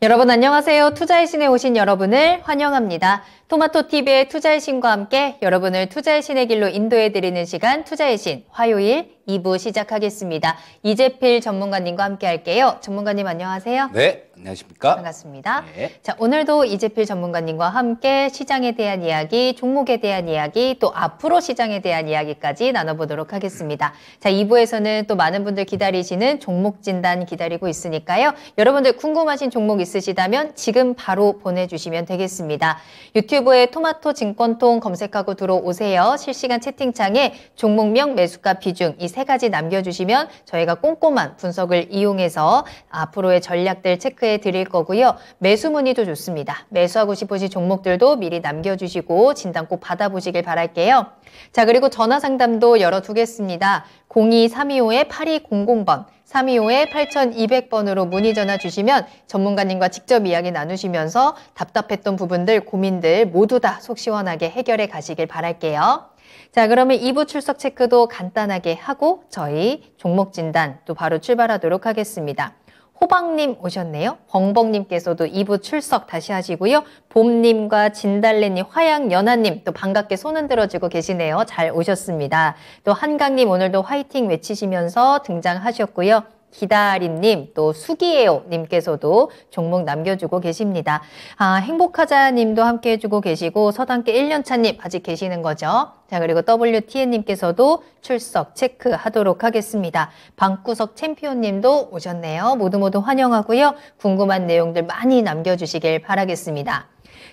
여러분 안녕하세요. 투자의 신에 오신 여러분을 환영합니다. 토마토TV의 투자의 신과 함께 여러분을 투자의 신의 길로 인도해드리는 시간 투자의 신 화요일 2부 시작하겠습니다. 이재필 전문가님과 함께 할게요. 전문가님 안녕하세요. 네, 안녕하십니까. 반갑습니다. 네. 자, 오늘도 이재필 전문가님과 함께 시장에 대한 이야기, 종목에 대한 이야기, 또 앞으로 시장에 대한 이야기까지 나눠보도록 하겠습니다. 자, 2부에서는 또 많은 분들 기다리시는 종목 진단 기다리고 있으니까요. 여러분들 궁금하신 종목 있으시다면 지금 바로 보내주시면 되겠습니다. 유튜브에 토마토 증권통 검색하고 들어오세요. 실시간 채팅창에 종목명, 매수가, 비중 이 세 가지 남겨주시면 저희가 꼼꼼한 분석을 이용해서 앞으로의 전략들 체크해 드릴 거고요. 매수 문의도 좋습니다. 매수하고 싶으신 종목들도 미리 남겨주시고 진단 꼭 받아보시길 바랄게요. 자, 그리고 전화 상담도 열어두겠습니다. 02-325-8200번 325-8200번으로 문의 전화 주시면 전문가님과 직접 이야기 나누시면서 답답했던 부분들, 고민들 모두 다 속 시원하게 해결해 가시길 바랄게요. 자, 그러면 2부 출석 체크도 간단하게 하고 저희 종목 진단 또 바로 출발하도록 하겠습니다. 호박님 오셨네요. 벙벙님께서도 2부 출석 다시 하시고요. 봄님과 진달래님, 화양연하님 또 반갑게 손 흔들어주고 계시네요. 잘 오셨습니다. 또 한강님 오늘도 화이팅 외치시면서 등장하셨고요. 기다림님, 또 수기예요 님께서도 종목 남겨주고 계십니다. 행복하자님도 함께 해주고 계시고 서당계 1년차님 아직 계시는 거죠. 자, 그리고 WTN님께서도 출석 체크하도록 하겠습니다. 방구석 챔피언님도 오셨네요. 모두 환영하고요. 궁금한 내용들 많이 남겨주시길 바라겠습니다.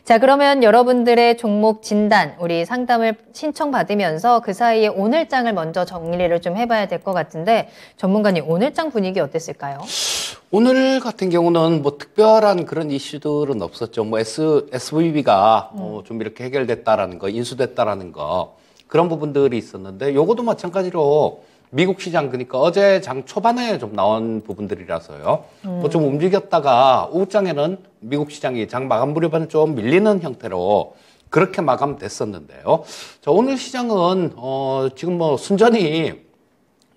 자, 그러면 여러분들의 종목 진단, 우리 상담을 신청받으면서 그 사이에 오늘장을 먼저 정리를 좀 해봐야 될 것 같은데 전문가님 오늘장 분위기 어땠을까요? 오늘 같은 경우는 뭐 특별한 그런 이슈들은 없었죠. 뭐 SVB가 좀 이렇게 해결됐다라는 거, 인수됐다라는 거 그런 부분들이 있었는데 요것도 마찬가지로 미국 시장 그러니까 어제 장 초반에 좀 나온 부분들이라서요. 뭐 좀 움직였다가 오후장에는 미국 시장이 장 마감 무렵에는 좀 밀리는 형태로 그렇게 마감됐었는데요. 자, 오늘 시장은 지금 뭐 순전히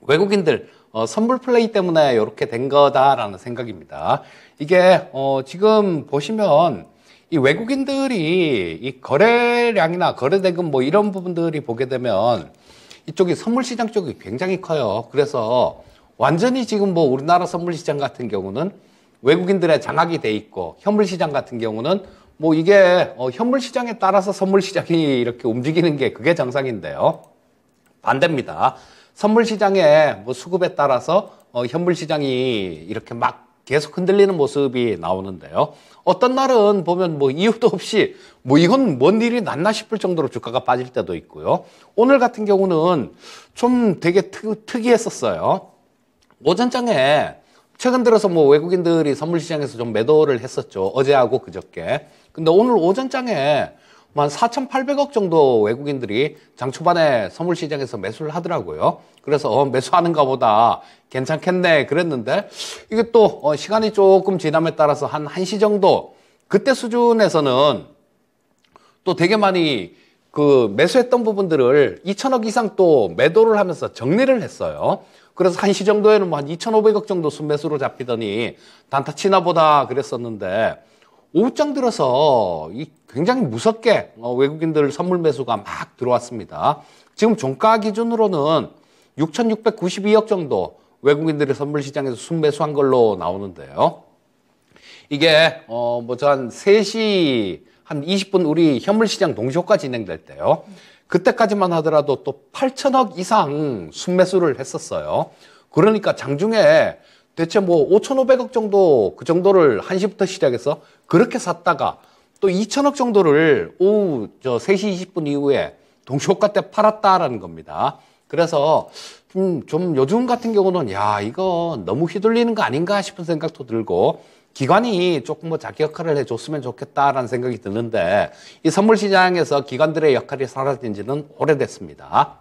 외국인들 선물 플레이 때문에 이렇게 된 거다라는 생각입니다. 이게 지금 보시면 이 외국인들이 이 거래량이나 거래대금 뭐 이런 부분들이 보게 되면 이쪽이 선물시장 쪽이 굉장히 커요. 그래서 완전히 지금 뭐 우리나라 선물시장 같은 경우는 외국인들의 장악이 돼 있고 현물시장 같은 경우는 뭐 이게 현물시장에 따라서 선물시장이 이렇게 움직이는 게 그게 정상인데요. 반대입니다. 선물시장의 뭐 수급에 따라서 현물시장이 이렇게 막 계속 흔들리는 모습이 나오는데요. 어떤 날은 보면 뭐 이유도 없이 뭐 이건 뭔 일이 났나 싶을 정도로 주가가 빠질 때도 있고요. 오늘 같은 경우는 좀 되게 특이했었어요. 오전장에 최근 들어서 뭐 외국인들이 선물시장에서 좀 매도를 했었죠. 어제하고 그저께. 근데 오늘 오전장에 한 4,800억 정도 외국인들이 장 초반에 선물시장에서 매수를 하더라고요. 그래서 매수하는가 보다 괜찮겠네 그랬는데 이게 또 시간이 조금 지남에 따라서 한 1시 정도 그때 수준에서는 또 되게 많이 그 매수했던 부분들을 2천억 이상 또 매도를 하면서 정리를 했어요. 그래서 1시 정도에는 뭐 한 2,500억 정도 순매수로 잡히더니 단타 치나 보다 그랬었는데 오후장 들어서 굉장히 무섭게 외국인들 선물 매수가 막 들어왔습니다. 지금 종가 기준으로는 6,692억 정도 외국인들이 선물 시장에서 순매수한 걸로 나오는데요. 이게 뭐 저 한 3시 한 20분 우리 현물 시장 동시효과 진행될 때요. 그때까지만 하더라도 또 8천억 이상 순매수를 했었어요. 그러니까 장중에 대체 뭐 5,500억 정도 그 정도를 1시부터 시작해서 그렇게 샀다가 또 2천억 정도를 오후 3시 20분 이후에 동시효과 때 팔았다라는 겁니다. 그래서 좀 요즘 같은 경우는 야 이거 너무 휘둘리는 거 아닌가 싶은 생각도 들고 기관이 조금 뭐 자기 역할을 해줬으면 좋겠다라는 생각이 드는데 이 선물 시장에서 기관들의 역할이 사라진 지는 오래됐습니다.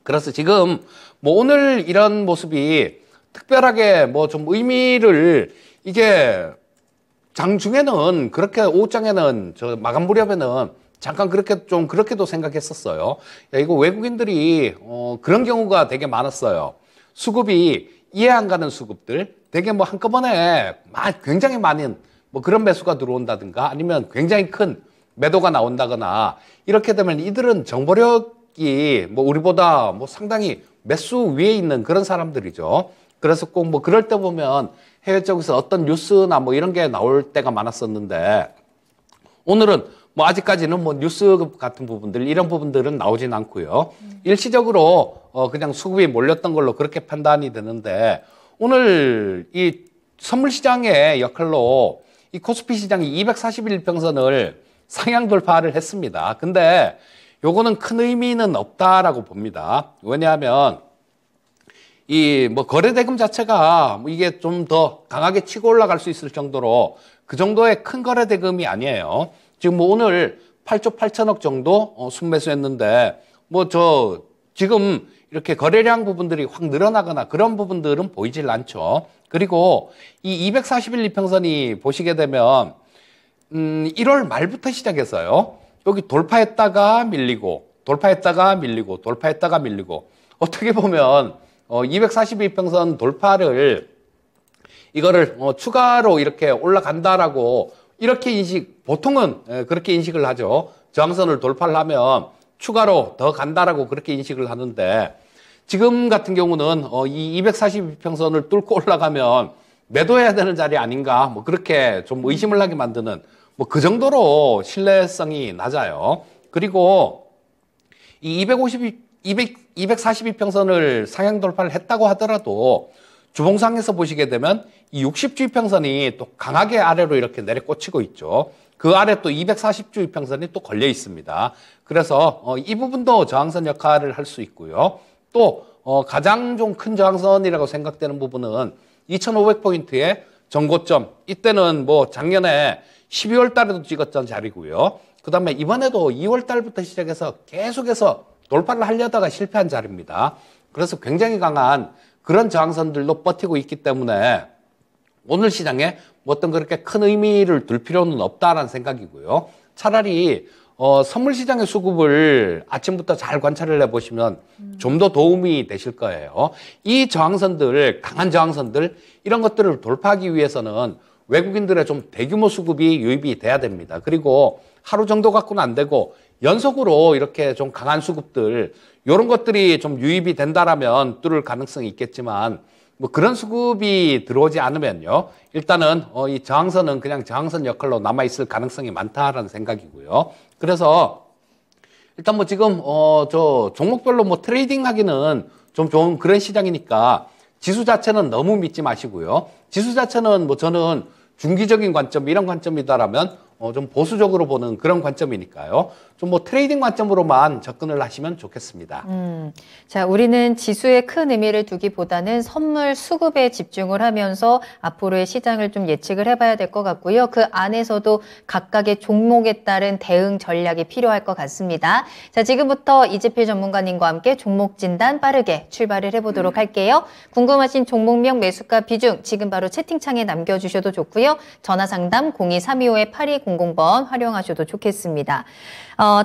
그래서 지금 뭐 오늘 이런 모습이 특별하게 뭐 좀 의미를 이게 장중에는 그렇게 오후장에는 저 마감 무렵에는 잠깐 그렇게 좀 그렇게도 생각했었어요. 야, 이거 외국인들이 그런 경우가 되게 많았어요. 수급이 이해 안 가는 수급들 되게 뭐 한꺼번에 굉장히 많은 뭐 그런 매수가 들어온다든가 아니면 굉장히 큰 매도가 나온다거나 이렇게 되면 이들은 정보력이 뭐 우리보다 뭐 상당히 매수 위에 있는 그런 사람들이죠. 그래서 꼭 뭐 그럴 때 보면 해외 쪽에서 어떤 뉴스나 뭐 이런 게 나올 때가 많았었는데 오늘은 뭐 아직까지는 뭐 뉴스 같은 부분들 이런 부분들은 나오진 않고요. 일시적으로 그냥 수급이 몰렸던 걸로 그렇게 판단이 되는데 오늘 이 선물 시장의 역할로 이 코스피 시장이 241평선을 상향 돌파를 했습니다. 근데 요거는 큰 의미는 없다라고 봅니다. 왜냐하면 이 뭐 거래대금 자체가 뭐 이게 좀 더 강하게 치고 올라갈 수 있을 정도로 그 정도의 큰 거래대금이 아니에요. 지금 뭐 오늘 8조 8천억 정도 순매수했는데 뭐 지금 이렇게 거래량 부분들이 확 늘어나거나 그런 부분들은 보이질 않죠. 그리고 이 241 이평선이 보시게 되면 1월 말부터 시작해서요. 여기 돌파했다가 밀리고 돌파했다가 밀리고 돌파했다가 밀리고 어떻게 보면 242평선 돌파를 이거를 추가로 이렇게 올라간다라고 이렇게 보통은 그렇게 인식을 하죠. 저항선을 돌파를 하면 추가로 더 간다라고 그렇게 인식을 하는데 지금 같은 경우는 이 242평선을 뚫고 올라가면 매도해야 되는 자리 아닌가 뭐 그렇게 좀 의심을 하게 만드는 뭐 그 정도로 신뢰성이 낮아요. 그리고 이 242평선을 상향 돌파를 했다고 하더라도 주봉상에서 보시게 되면 이 60주이평선이 또 강하게 아래로 이렇게 내려꽂히고 있죠. 그 아래 또 240주이평선이 또 걸려 있습니다. 그래서 이 부분도 저항선 역할을 할 수 있고요. 또 가장 좀 큰 저항선이라고 생각되는 부분은 2500포인트의 전고점. 이때는 뭐 작년에 12월 달에도 찍었던 자리고요. 그 다음에 이번에도 2월 달부터 시작해서 계속해서 돌파를 하려다가 실패한 자리입니다. 그래서 굉장히 강한 그런 저항선들도 버티고 있기 때문에 오늘 시장에 뭐 어떤 그렇게 큰 의미를 둘 필요는 없다라는 생각이고요. 차라리 선물 시장의 수급을 아침부터 잘 관찰을 해보시면 좀 더 도움이 되실 거예요. 이 저항선들, 강한 저항선들 이런 것들을 돌파하기 위해서는 외국인들의 좀 대규모 수급이 유입이 돼야 됩니다. 그리고 하루 정도 갖고는 안 되고 연속으로 이렇게 좀 강한 수급들 이런 것들이 좀 유입이 된다라면 뚫을 가능성이 있겠지만 뭐 그런 수급이 들어오지 않으면요. 일단은 이 저항선은 그냥 저항선 역할로 남아있을 가능성이 많다라는 생각이고요. 그래서 일단 뭐 지금 종목별로 뭐 트레이딩 하기는 좀 좋은 그런 시장이니까 지수 자체는 너무 믿지 마시고요. 지수 자체는 뭐 저는 중기적인 관점 이런 관점이다라면 좀 보수적으로 보는 그런 관점이니까요. 좀 뭐 트레이딩 관점으로만 접근을 하시면 좋겠습니다. 자, 우리는 지수에 큰 의미를 두기보다는 선물 수급에 집중을 하면서 앞으로의 시장을 좀 예측을 해봐야 될 것 같고요. 그 안에서도 각각의 종목에 따른 대응 전략이 필요할 것 같습니다. 자, 지금부터 이재필 전문가님과 함께 종목 진단 빠르게 출발을 해보도록 할게요. 궁금하신 종목명 매수가 비중 지금 바로 채팅창에 남겨주셔도 좋고요. 전화 상담 02-325-8200번 활용하셔도 좋겠습니다.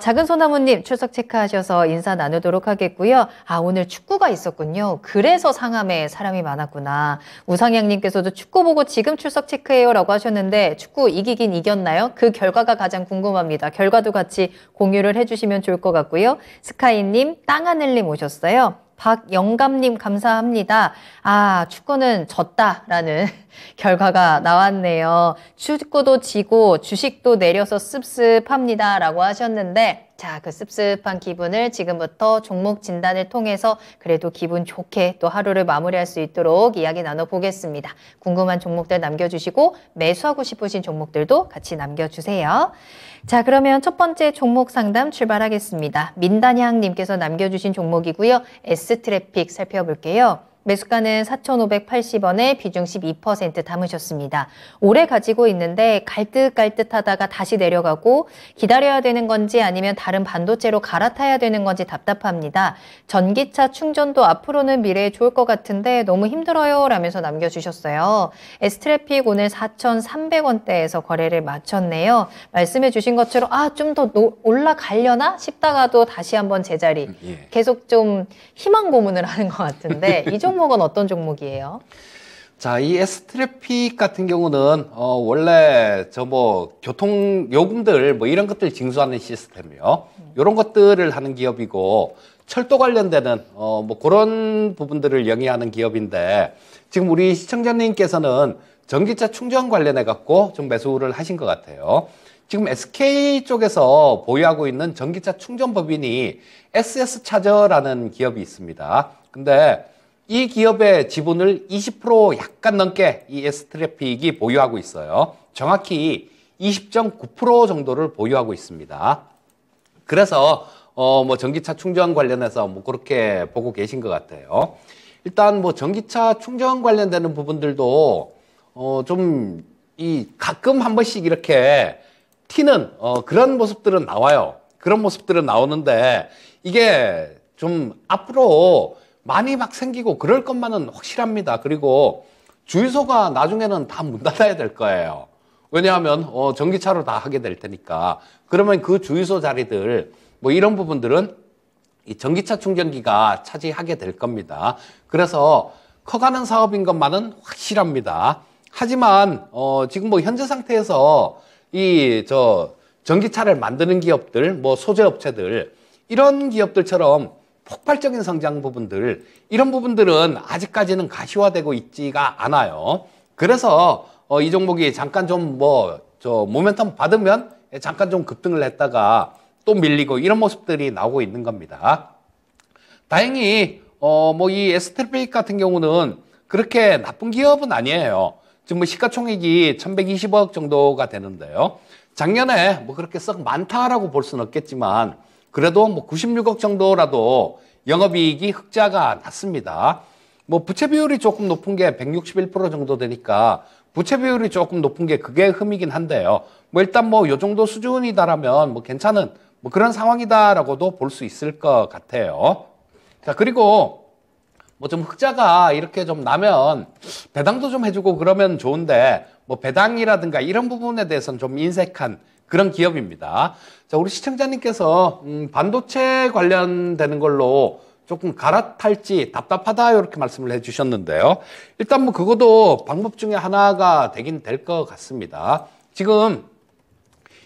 작은 소나무님 출석 체크하셔서 인사 나누도록 하겠고요. 오늘 축구가 있었군요. 그래서 상암에 사람이 많았구나. 우상향님께서도 축구 보고 지금 출석 체크해요 라고 하셨는데 축구 이기긴 이겼나요? 그 결과가 가장 궁금합니다. 결과도 같이 공유를 해주시면 좋을 것 같고요. 스카이님, 땅하늘님 오셨어요. 박영감님 감사합니다. 축구는 졌다라는 결과가 나왔네요. 축구도 지고 주식도 내려서 씁씁합니다 라고 하셨는데 자, 그 씁씁한 기분을 지금부터 종목 진단을 통해서 그래도 기분 좋게 또 하루를 마무리할 수 있도록 이야기 나눠보겠습니다. 궁금한 종목들 남겨주시고 매수하고 싶으신 종목들도 같이 남겨주세요. 자, 그러면 첫 번째 종목 상담 출발하겠습니다. 민단향님께서 남겨주신 종목이고요. S트래픽 살펴볼게요. 매수가는 4,580원에 비중 12% 담으셨습니다. 오래 가지고 있는데 갈듯갈듯하다가 다시 내려가고 기다려야 되는 건지 아니면 다른 반도체로 갈아타야 되는 건지 답답합니다. 전기차 충전도 앞으로는 미래에 좋을 것 같은데 너무 힘들어요 라면서 남겨주셨어요. S트래픽 오늘 4,300원대에서 거래를 마쳤네요. 말씀해 주신 것처럼 좀 더 올라가려나 싶다가도 다시 한번 제자리 계속 좀 희망 고문을 하는 것 같은데 이 종목은 어떤 종목이에요? 자, 이 S트래픽 같은 경우는 원래 저 뭐 교통 요금들 뭐 이런 것들 징수하는 시스템이요. 이런 것들을 하는 기업이고 철도 관련되는 뭐 그런 부분들을 영위하는 기업인데 지금 우리 시청자님께서는 전기차 충전 관련해 갖고 좀 매수를 하신 것 같아요. 지금 SK 쪽에서 보유하고 있는 전기차 충전 법인이 SS차저라는 기업이 있습니다. 근데 이 기업의 지분을 20% 약간 넘게 이 S트래픽이 보유하고 있어요. 정확히 20.9% 정도를 보유하고 있습니다. 그래서 뭐 전기차 충전 관련해서 뭐 그렇게 보고 계신 것 같아요. 일단 뭐 전기차 충전 관련되는 부분들도 좀 이 가끔 한 번씩 이렇게 튀는 그런 모습들은 나와요. 그런 모습들은 나오는데 이게 좀 앞으로 많이 막 생기고 그럴 것만은 확실합니다. 그리고 주유소가 나중에는 다 문 닫아야 될 거예요. 왜냐하면 전기차로 다 하게 될 테니까. 그러면 그 주유소 자리들 뭐 이런 부분들은 이 전기차 충전기가 차지하게 될 겁니다. 그래서 커가는 사업인 것만은 확실합니다. 하지만 지금 뭐 현재 상태에서 이 전기차를 만드는 기업들, 뭐 소재 업체들 이런 기업들처럼 폭발적인 성장 부분들, 이런 부분들은 아직까지는 가시화되고 있지가 않아요. 그래서 이 종목이 잠깐 좀 모멘텀 받으면 잠깐 좀 급등을 했다가 또 밀리고 이런 모습들이 나오고 있는 겁니다. 다행히 뭐 이 S트래픽 같은 경우는 그렇게 나쁜 기업은 아니에요. 지금 뭐 시가총액이 1120억 정도가 되는데요. 작년에 뭐 그렇게 썩 많다라고 볼 수는 없겠지만 그래도 뭐 96억 정도라도 영업이익이 흑자가 났습니다. 뭐 부채 비율이 조금 높은 게 161% 정도 되니까 부채 비율이 조금 높은 게 그게 흠이긴 한데요. 뭐 일단 뭐 요 정도 수준이다라면 뭐 괜찮은 뭐 그런 상황이다라고도 볼 수 있을 것 같아요. 자, 그리고 뭐 좀 흑자가 이렇게 좀 나면 배당도 좀 해주고 그러면 좋은데 뭐 배당이라든가 이런 부분에 대해서는 좀 인색한 그런 기업입니다. 자, 우리 시청자님께서 반도체 관련되는 걸로 조금 갈아탈지 답답하다 이렇게 말씀을 해주셨는데요. 일단 뭐 그것도 방법 중에 하나가 되긴 될 것 같습니다. 지금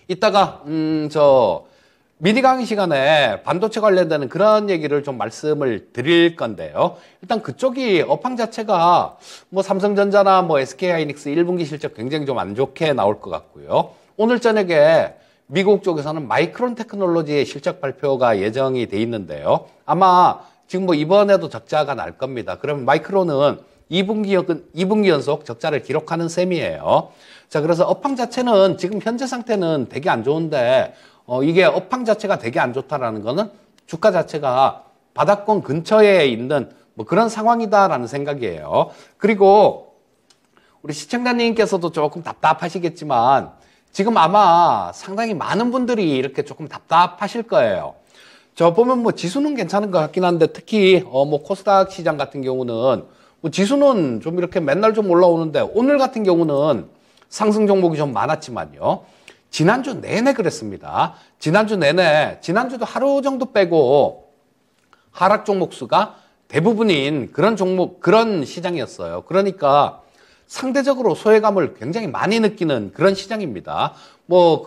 이따가 미니 강의 시간에 반도체 관련되는 그런 얘기를 좀 말씀을 드릴 건데요. 일단 그쪽이 업황 자체가 뭐 삼성전자나 뭐 SK하이닉스 1분기 실적 굉장히 좀 안 좋게 나올 것 같고요. 오늘 저녁에 미국 쪽에서는 마이크론 테크놀로지의 실적 발표가 예정이 돼 있는데요. 아마 지금 뭐 이번에도 적자가 날 겁니다. 그러면 마이크론은 2분기 연속 적자를 기록하는 셈이에요. 자, 그래서 업황 자체는 지금 현재 상태는 되게 안 좋은데 이게 업황 자체가 되게 안 좋다라는 거는 주가 자체가 바닥권 근처에 있는 뭐 그런 상황이다라는 생각이에요. 그리고 우리 시청자님께서도 조금 답답하시겠지만 지금 아마 상당히 많은 분들이 이렇게 조금 답답하실 거예요. 저 보면 뭐 지수는 괜찮은 것 같긴 한데 특히 뭐 코스닥 시장 같은 경우는 뭐 지수는 좀 이렇게 맨날 좀 올라오는데 오늘 같은 경우는 상승 종목이 좀 많았지만요. 지난주 내내 그랬습니다. 지난주도 하루 정도 빼고 하락 종목 수가 대부분인 그런 종목, 그런 시장이었어요. 그러니까 상대적으로 소외감을 굉장히 많이 느끼는 그런 시장입니다. 뭐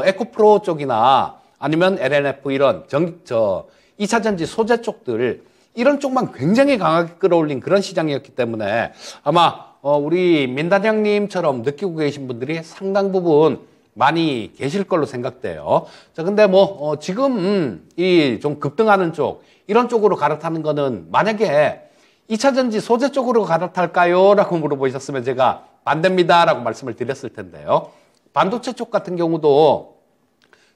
에코프로 쪽이나 아니면 LNF 이런 2차전지 소재 쪽들 이런 쪽만 굉장히 강하게 끌어올린 그런 시장이었기 때문에 아마 우리 민단장님처럼 느끼고 계신 분들이 상당 부분 많이 계실 걸로 생각돼요. 자, 근데 뭐 지금 이 좀 급등하는 쪽 이런 쪽으로 갈아타는 거는 만약에 2차전지 소재 쪽으로 갈아탈까요? 라고 물어보셨으면 제가 반대입니다 라고 말씀을 드렸을 텐데요. 반도체 쪽 같은 경우도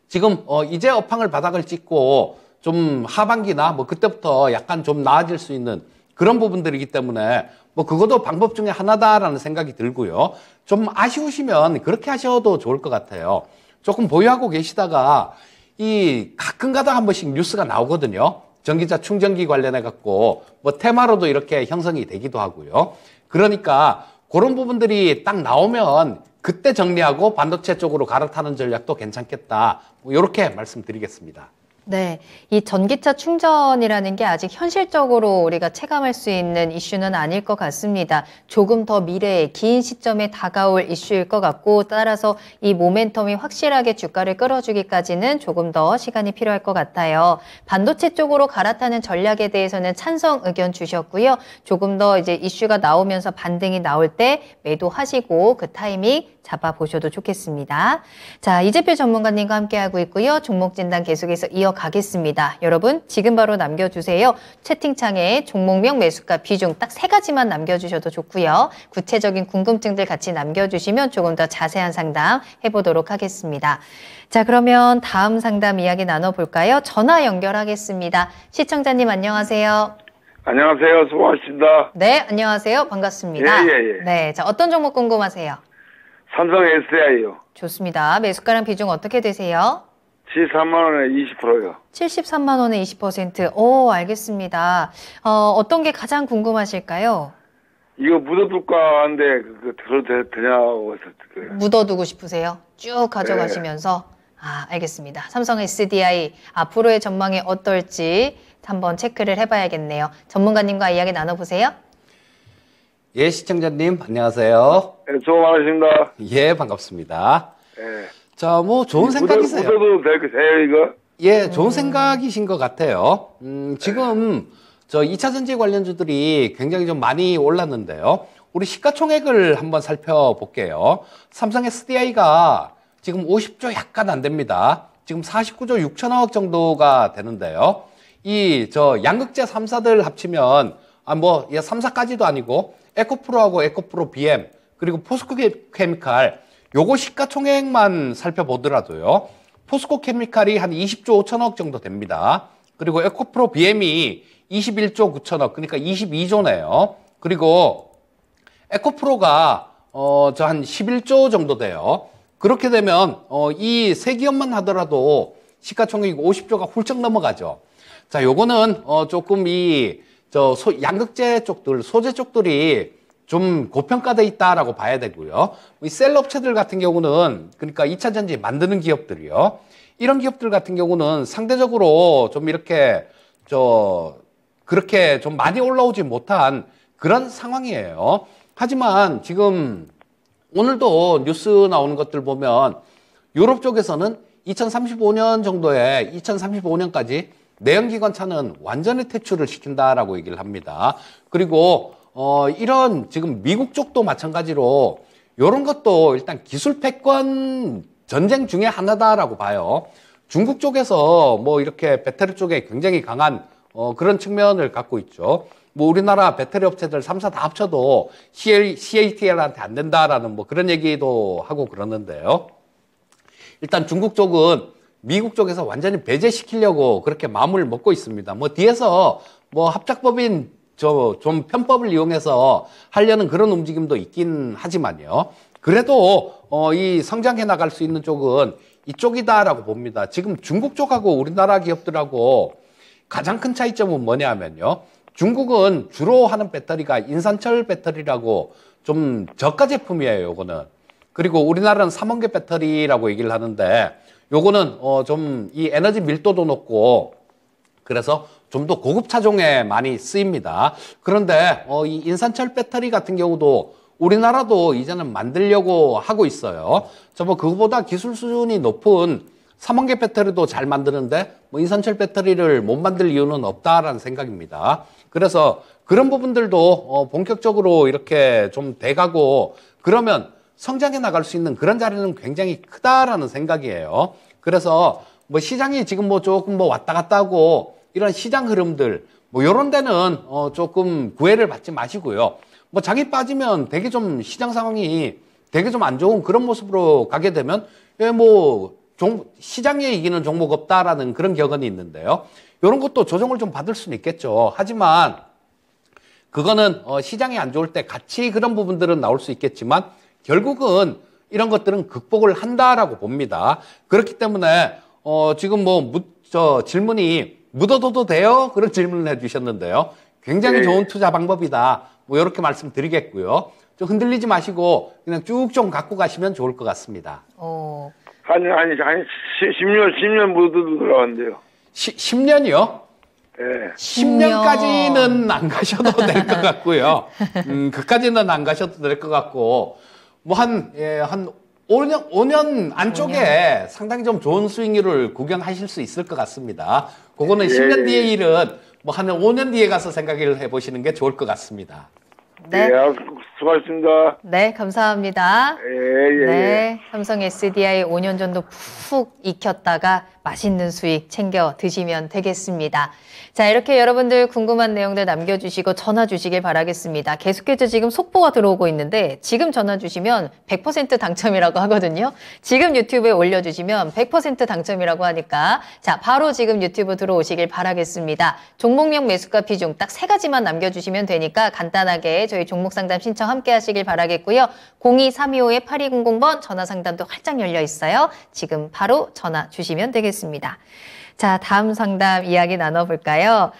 지금 이제 업황을 바닥을 찍고 좀 하반기나 뭐 그때부터 약간 좀 나아질 수 있는 그런 부분들이기 때문에 뭐 그것도 방법 중에 하나다라는 생각이 들고요. 좀 아쉬우시면 그렇게 하셔도 좋을 것 같아요. 조금 보유하고 계시다가 이 가끔가다 한 번씩 뉴스가 나오거든요. 전기차 충전기 관련해 갖고 뭐 테마로도 이렇게 형성이 되기도 하고요. 그러니까 그런 부분들이 딱 나오면 그때 정리하고 반도체 쪽으로 갈아타는 전략도 괜찮겠다. 뭐 이렇게 말씀드리겠습니다. 네, 이 전기차 충전이라는 게 아직 현실적으로 우리가 체감할 수 있는 이슈는 아닐 것 같습니다. 조금 더 미래에 긴 시점에 다가올 이슈일 것 같고 따라서 이 모멘텀이 확실하게 주가를 끌어주기까지는 조금 더 시간이 필요할 것 같아요. 반도체 쪽으로 갈아타는 전략에 대해서는 찬성 의견 주셨고요. 조금 더 이제 이슈가 나오면서 반등이 나올 때 매도하시고 그 타이밍 잡아보셔도 좋겠습니다. 자, 이재필 전문가님과 함께하고 있고요. 종목 진단 계속해서 이어가겠습니다. 여러분 지금 바로 남겨주세요. 채팅창에 종목명, 매수가, 비중 딱 3가지만 남겨주셔도 좋고요. 구체적인 궁금증들 같이 남겨주시면 조금 더 자세한 상담 해보도록 하겠습니다. 자, 그러면 다음 상담 이야기 나눠볼까요? 전화 연결하겠습니다. 시청자님 안녕하세요. 안녕하세요. 수고하셨습니다. 네, 안녕하세요. 반갑습니다. 예. 네, 자, 어떤 종목 궁금하세요? 삼성 SDI요. 좋습니다. 매수가랑 비중 어떻게 되세요? 73만 원에 20%요. 73만 원에 20%. 오, 알겠습니다. 어떤 게 가장 궁금하실까요? 이거 묻어둘까 하는데 들어도 되냐고 해서 묻어두고 싶으세요? 쭉 가져가시면서. 아, 알겠습니다. 삼성 SDI 앞으로의 전망이 어떨지 한번 체크를 해봐야겠네요. 전문가님과 이야기 나눠보세요. 예, 시청자님 안녕하세요. 네, 수고 많으십니다. 예, 반갑습니다. 예. 자, 뭐 좋은 생각이세요. 묻어도 되세요 이거? 예, 좋은 생각이신 것 같아요. 지금 저 2차 전지 관련주들이 굉장히 좀 많이 올랐는데요. 우리 시가총액을 한번 살펴볼게요. 삼성 SDI가 지금 50조 약간 안 됩니다. 지금 49조 6천억 정도가 되는데요. 이 양극재 3사들 합치면 뭐 3사까지도 아니고 에코프로하고 에코프로 BM 그리고 포스코 케미칼 요거 시가총액만 살펴보더라도요. 포스코 케미칼이 한 20조 5천억 정도 됩니다. 그리고 에코프로 BM이 21조 9천억 그러니까 22조네요. 그리고 에코프로가 저 한 11조 정도 돼요. 그렇게 되면 이 세 기업만 하더라도 시가총액이 50조가 훌쩍 넘어가죠. 자, 요거는 조금 양극재 쪽들, 소재 쪽들이 좀 고평가돼 있다라고 봐야 되고요. 이 셀 업체들 같은 경우는 그러니까 2차 전지 만드는 기업들이요. 이런 기업들 같은 경우는 상대적으로 좀 이렇게 그렇게 좀 많이 올라오지 못한 그런 상황이에요. 하지만 지금 오늘도 뉴스 나오는 것들 보면 유럽 쪽에서는 2035년 정도에 2035년까지 내연기관차는 완전히 퇴출을 시킨다라고 얘기를 합니다. 그리고 이런 지금 미국 쪽도 마찬가지로 이런 것도 일단 기술 패권 전쟁 중에 하나다라고 봐요. 중국 쪽에서 뭐 이렇게 배터리 쪽에 굉장히 강한 그런 측면을 갖고 있죠. 뭐 우리나라 배터리 업체들 3사 다 합쳐도 CATL한테 안 된다라는 뭐 그런 얘기도 하고 그러는데요. 일단 중국 쪽은 미국 쪽에서 완전히 배제시키려고 그렇게 마음을 먹고 있습니다. 뭐 뒤에서 뭐 합작법인 좀 편법을 이용해서 하려는 그런 움직임도 있긴 하지만요. 그래도 이 성장해 나갈 수 있는 쪽은 이쪽이다라고 봅니다. 지금 중국 쪽하고 우리나라 기업들하고 가장 큰 차이점은 뭐냐면요. 중국은 주로 하는 배터리가 인산철 배터리라고 좀 저가 제품이에요, 요거는. 그리고 우리나라는 삼원계 배터리라고 얘기를 하는데 요거는 좀 이 에너지 밀도도 높고 그래서 좀 더 고급 차종에 많이 쓰입니다. 그런데 이 인산철 배터리 같은 경우도 우리나라도 이제는 만들려고 하고 있어요. 뭐 그거보다 기술 수준이 높은 삼원계 배터리도 잘 만드는데 뭐 인산철 배터리를 못 만들 이유는 없다라는 생각입니다. 그래서 그런 부분들도 본격적으로 이렇게 좀 돼가고 그러면 성장해 나갈 수 있는 그런 자리는 굉장히 크다라는 생각이에요. 그래서 뭐 시장이 지금 뭐 조금 뭐 왔다 갔다 하고 이런 시장 흐름들 뭐 요런 데는 조금 구애를 받지 마시고요. 뭐 장이 빠지면 되게 좀 시장 상황이 되게 좀 안 좋은 그런 모습으로 가게 되면 시장에 이기는 종목 없다라는 그런 격언이 있는데요. 이런 것도 조정을 좀 받을 수는 있겠죠. 하지만 그거는 시장이 안 좋을 때 같이 그런 부분들은 나올 수 있겠지만 결국은 이런 것들은 극복을 한다라고 봅니다. 그렇기 때문에 지금 질문이 묻어둬도 돼요? 그런 질문을 해주셨는데요. 굉장히 좋은 투자 방법이다. 뭐 이렇게 말씀드리겠고요. 좀 흔들리지 마시고 그냥 쭉 좀 갖고 가시면 좋을 것 같습니다. 아니 10년 묻어도 들어간대요. 10년이요? 예. 10년까지는 안 가셔도 될 것 같고요. 그까지는 안 가셔도 될 것 같고, 뭐 한 5년 안쪽에 상당히 좀 좋은 수익률을 구경하실 수 있을 것 같습니다. 그거는 10년 뒤의 일은 뭐 한 5년 뒤에 가서 생각을 해보시는 게 좋을 것 같습니다. 네. 예, 수고하셨습니다. 네, 감사합니다. 예. 네, 삼성 SDI 5년 정도 푹 익혔다가 맛있는 수익 챙겨 드시면 되겠습니다. 자, 이렇게 여러분들 궁금한 내용들 남겨주시고 전화 주시길 바라겠습니다. 계속해서 지금 속보가 들어오고 있는데 지금 전화 주시면 100% 당첨이라고 하거든요. 지금 유튜브에 올려주시면 100% 당첨이라고 하니까 자, 바로 지금 유튜브 들어오시길 바라겠습니다. 종목명 매수가 비중 딱 3가지만 남겨주시면 되니까 간단하게 저희 종목 상담 신청 함께 하시길 바라겠고요. 02-325-8200번 전화 상담도 활짝 열려 있어요. 지금 바로 전화 주시면 되겠습니다. 자, 다음 상담 이야기 나눠볼까요?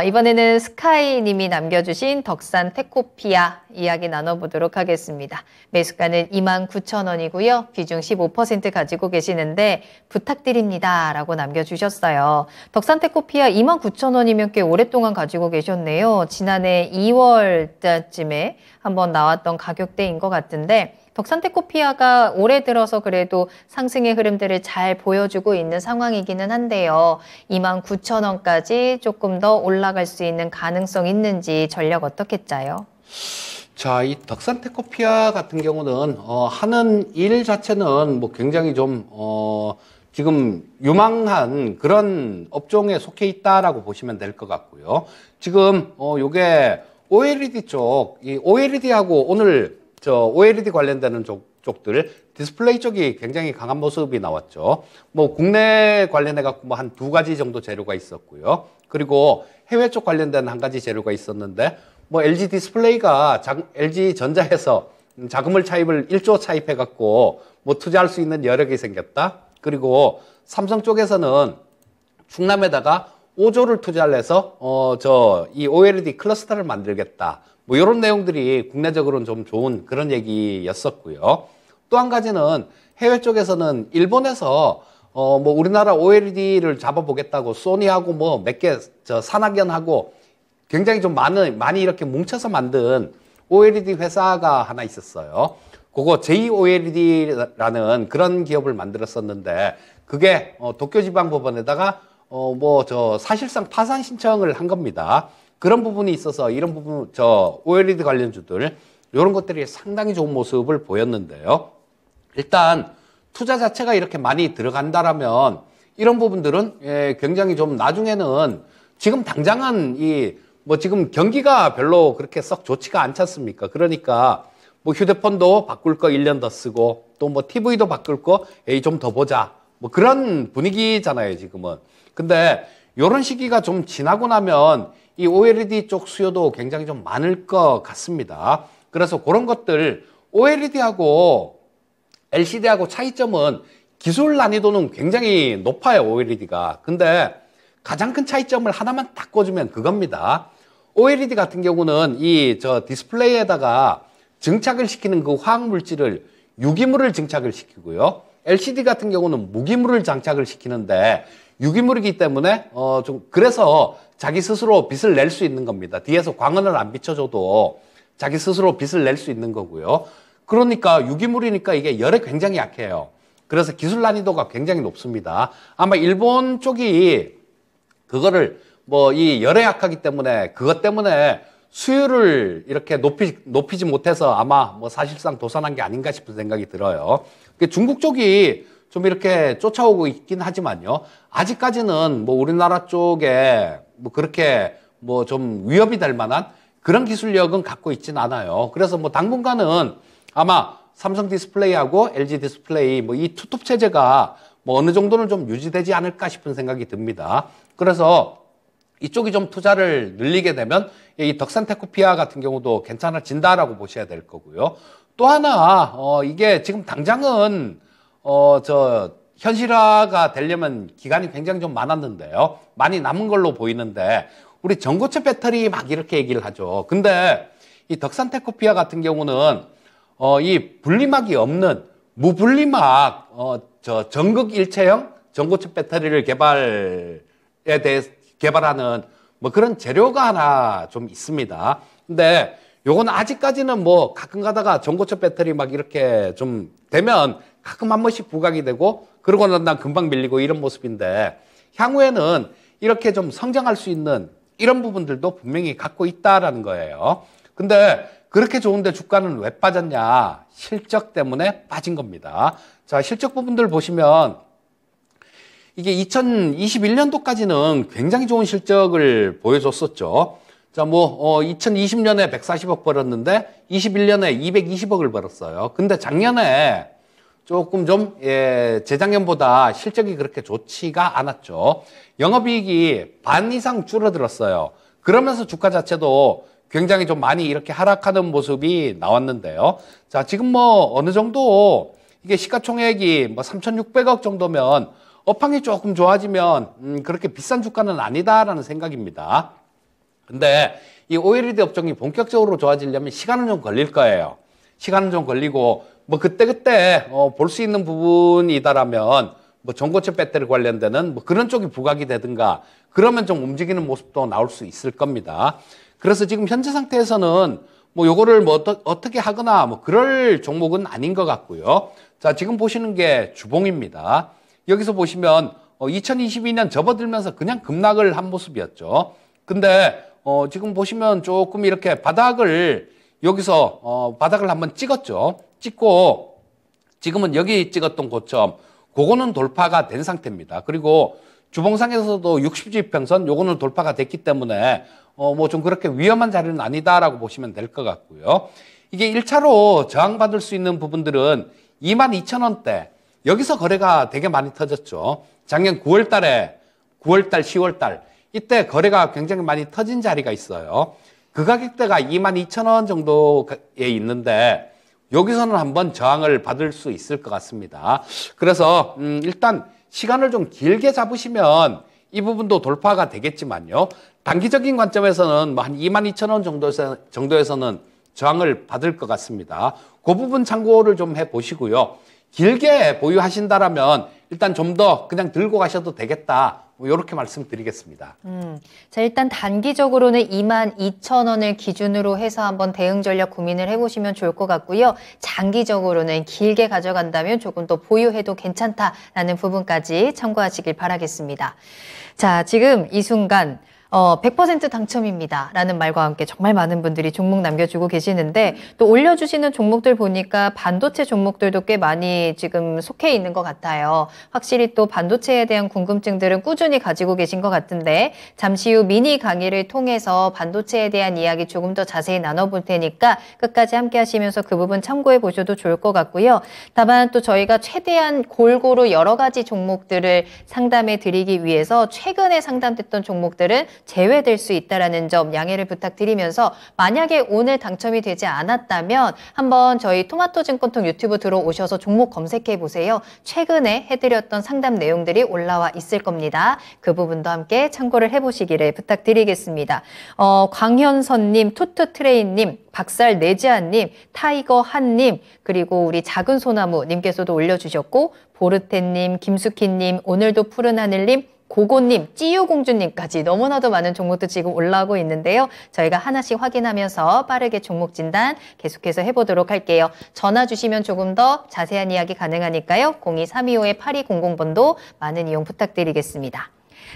이번에는 스카이님이 남겨주신 덕산 테코피아 이야기 나눠보도록 하겠습니다. 매수가는 29,000원이고요. 비중 15% 가지고 계시는데 부탁드립니다 라고 남겨주셨어요. 덕산 테코피아 29,000원이면 꽤 오랫동안 가지고 계셨네요. 지난해 2월쯤에 한번 나왔던 가격대인 것 같은데 덕산테코피아가 올해 들어서 그래도 상승의 흐름들을 잘 보여주고 있는 상황이기는 한데요. 29,000원까지 조금 더 올라갈 수 있는 가능성 있는지 전략 어떻게 짜요? 자, 이 덕산테코피아 같은 경우는 하는 일 자체는 뭐 굉장히 좀 지금 유망한 그런 업종에 속해 있다라고 보시면 될 것 같고요. 지금 요게 OLED 쪽, 이 OLED하고 오늘 OLED 관련되는 쪽들, 디스플레이 쪽이 굉장히 강한 모습이 나왔죠. 뭐 국내 관련해 갖고 뭐 한 2가지 정도 재료가 있었고요. 그리고 해외 쪽 관련된 한 가지 재료가 있었는데 뭐 LG 디스플레이가 LG 전자에서 자금을 1조 차입해 갖고 뭐 투자할 수 있는 여력이 생겼다. 그리고 삼성 쪽에서는 충남에다가 5조를 투자를 해서 이 OLED 클러스터를 만들겠다. 뭐 이런 내용들이 국내적으로는 좀 좋은 그런 얘기였었고요. 또 한 가지는 해외 쪽에서는 일본에서 뭐 우리나라 OLED를 잡아보겠다고 소니하고 뭐 몇 개 산학연하고 굉장히 좀 많이 이렇게 뭉쳐서 만든 OLED 회사가 하나 있었어요. 그거 JOLED라는 그런 기업을 만들었었는데 그게 도쿄지방법원에다가 사실상 파산 신청을 한 겁니다. 그런 부분이 있어서 이런 부분 OLED 관련주들 이런 것들이 상당히 좋은 모습을 보였는데요. 일단 투자 자체가 이렇게 많이 들어간다라면 이런 부분들은 굉장히 좀 나중에는 지금 당장은 지금 경기가 별로 그렇게 썩 좋지가 않지 않습니까? 그러니까 뭐 휴대폰도 바꿀 거 1년 더 쓰고 또 뭐 TV도 바꿀 거 좀 더 보자. 뭐 그런 분위기잖아요, 지금은. 근데 이런 시기가 좀 지나고 나면 이 OLED 쪽 수요도 굉장히 좀 많을 것 같습니다. 그래서 그런 것들 OLED하고 LCD하고 차이점은 기술 난이도는 굉장히 높아요, OLED가. 근데 가장 큰 차이점을 하나만 딱 꽂으면 그겁니다. OLED 같은 경우는 디스플레이에다가 증착을 시키는 그 화학 물질을 유기물을 증착을 시키고요. LCD 같은 경우는 무기물을 장착을 시키는데 유기물이기 때문에 그래서 자기 스스로 빛을 낼 수 있는 겁니다. 뒤에서 광원을 안 비춰줘도 자기 스스로 빛을 낼 수 있는 거고요. 그러니까 유기물이니까 이게 열에 굉장히 약해요. 그래서 기술 난이도가 굉장히 높습니다. 아마 일본 쪽이 그거를 이 열에 약하기 때문에 그것 때문에 수요를 이렇게 높이지 못해서 아마 사실상 도산한 게 아닌가 싶은 생각이 들어요. 중국 쪽이 좀 이렇게 쫓아오고 있긴 하지만요. 아직까지는 우리나라 쪽에 그렇게 좀 위협이 될 만한 그런 기술력은 갖고 있진 않아요. 그래서 당분간은 아마 삼성 디스플레이하고 LG 디스플레이 이 투톱 체제가 어느 정도는 좀 유지되지 않을까 싶은 생각이 듭니다. 그래서 이쪽이 좀 투자를 늘리게 되면 이 덕산테코피아 같은 경우도 괜찮아진다라고 보셔야 될 거고요. 또 하나 이게 지금 당장은 현실화가 되려면 기간이 굉장히 좀 많았는데요. 많이 남은 걸로 보이는데 우리 전고체 배터리 막 이렇게 얘기를 하죠. 근데 이 덕산테코피아 같은 경우는 이 분리막이 없는 무분리막 전극 일체형 전고체 배터리를 대해 개발하는 뭐 그런 재료가 하나 좀 있습니다. 근데 요건 아직까지는 뭐 가끔 가다가 전고체 배터리 막 이렇게 좀 되면 가끔 한 번씩 부각이 되고 그러고 난 금방 밀리고 이런 모습인데 향후에는 이렇게 좀 성장할 수 있는 이런 부분들도 분명히 갖고 있다라는 거예요. 근데 그렇게 좋은데 주가는 왜 빠졌냐? 실적 때문에 빠진 겁니다. 자, 실적 부분들 보시면 이게 2021년도까지는 굉장히 좋은 실적을 보여줬었죠. 자, 2020년에 140억 벌었는데 21년에 220억을 벌었어요. 근데 작년에 조금 좀, 재작년보다 실적이 그렇게 좋지가 않았죠. 영업이익이 반 이상 줄어들었어요. 그러면서 주가 자체도 굉장히 좀 많이 이렇게 하락하는 모습이 나왔는데요. 자, 지금 어느 정도 이게 시가총액이 3,600억 정도면 업황이 조금 좋아지면 그렇게 비싼 주가는 아니다라는 생각입니다. 근데 이 OLED 업종이 본격적으로 좋아지려면 시간은 좀 걸릴 거예요. 시간은 좀 걸리고 그때 볼 수 있는 부분이다라면 전고체 배터리 관련되는 그런 쪽이 부각이 되든가 그러면 좀 움직이는 모습도 나올 수 있을 겁니다. 그래서 지금 현재 상태에서는 요거를 어떻게 하거나 그럴 종목은 아닌 것 같고요. 자, 지금 보시는 게 주봉입니다. 여기서 보시면 2022년 접어들면서 그냥 급락을 한 모습이었죠. 근데 지금 보시면 조금 이렇게 바닥을 여기서 바닥을 한번 찍었죠. 찍고 지금은 여기 찍었던 고점 그거는 돌파가 된 상태입니다. 그리고 주봉상에서도 60주평선 요거는 돌파가 됐기 때문에 좀 그렇게 위험한 자리는 아니다라고 보시면 될 것 같고요. 이게 1차로 저항받을 수 있는 부분들은 22,000원대 여기서 거래가 되게 많이 터졌죠. 작년 9월달, 10월달 이때 거래가 굉장히 많이 터진 자리가 있어요. 그 가격대가 22,000원 정도에 있는데 여기서는 한번 저항을 받을 수 있을 것 같습니다. 그래서 일단 시간을 좀 길게 잡으시면 이 부분도 돌파가 되겠지만요. 단기적인 관점에서는 한 22,000원 정도에서는 저항을 받을 것 같습니다. 그 부분 참고를 좀 해보시고요. 길게 보유하신다라면 일단 좀 더 그냥 들고 가셔도 되겠다. 이렇게 말씀드리겠습니다. 자, 일단 단기적으로는 22,000원을 기준으로 해서 한번 대응 전략 고민을 해보시면 좋을 것 같고요. 장기적으로는 길게 가져간다면 조금 더 보유해도 괜찮다라는 부분까지 참고하시길 바라겠습니다. 자, 지금 이 순간 100% 당첨입니다 라는 말과 함께 정말 많은 분들이 종목 남겨주고 계시는데 또 올려주시는 종목들 보니까 반도체 종목들도 꽤 많이 지금 속해 있는 것 같아요. 확실히 또 반도체에 대한 궁금증들은 꾸준히 가지고 계신 것 같은데 잠시 후 미니 강의를 통해서 반도체에 대한 이야기 조금 더 자세히 나눠볼 테니까 끝까지 함께 하시면서 그 부분 참고해 보셔도 좋을 것 같고요. 다만 또 저희가 최대한 골고루 여러 가지 종목들을 상담해 드리기 위해서 최근에 상담됐던 종목들은 제외될 수 있다는 점 양해를 부탁드리면서 만약에 오늘 당첨이 되지 않았다면 한번 저희 토마토증권통 유튜브 들어오셔서 종목 검색해 보세요. 최근에 해드렸던 상담 내용들이 올라와 있을 겁니다. 그 부분도 함께 참고를 해보시기를 부탁드리겠습니다. 광현선님, 투투트레인님, 박살내지아님, 타이거한님, 그리고 우리 작은 소나무님께서도 올려주셨고 보르테님, 김수키님, 오늘도 푸른 하늘님, 고고님, 찌유공주님까지 너무나도 많은 종목도 지금 올라오고 있는데요. 저희가 하나씩 확인하면서 빠르게 종목 진단 계속해서 해보도록 할게요. 전화 주시면 조금 더 자세한 이야기 가능하니까요. 02325-8200번도 많은 이용 부탁드리겠습니다.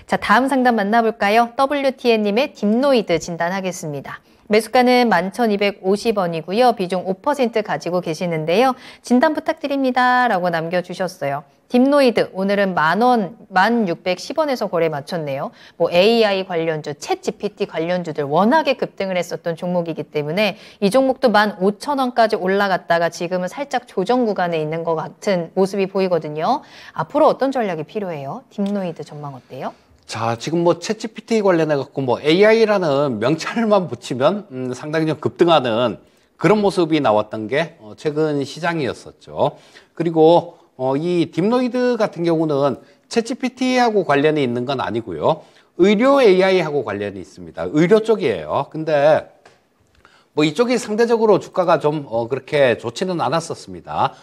자, 다음 상담 만나볼까요? WTN님의 딥노이드 진단하겠습니다. 매수가는 11,250원이고요. 비중 5% 가지고 계시는데요. 진단 부탁드립니다. 라고 남겨주셨어요. 딥노이드 오늘은 10,000원, 1,610원에서 거래 마쳤네요. AI 관련주, 챗 GPT 관련주들 워낙에 급등을 했었던 종목이기 때문에 이 종목도 15,000원까지 올라갔다가 지금은 살짝 조정 구간에 있는 것 같은 모습이 보이거든요. 앞으로 어떤 전략이 필요해요? 딥노이드 전망 어때요? 자, 지금 챗GPT 관련해갖고 AI라는 명찰만 붙이면 상당히 좀 급등하는 그런 모습이 나왔던 게 최근 시장이었었죠. 그리고 이 딥노이드 같은 경우는 챗GPT하고 관련이 있는 건 아니고요. 의료 AI하고 관련이 있습니다. 의료 쪽이에요. 근데 이쪽이 상대적으로 주가가 좀 그렇게 좋지는 않았었습니다.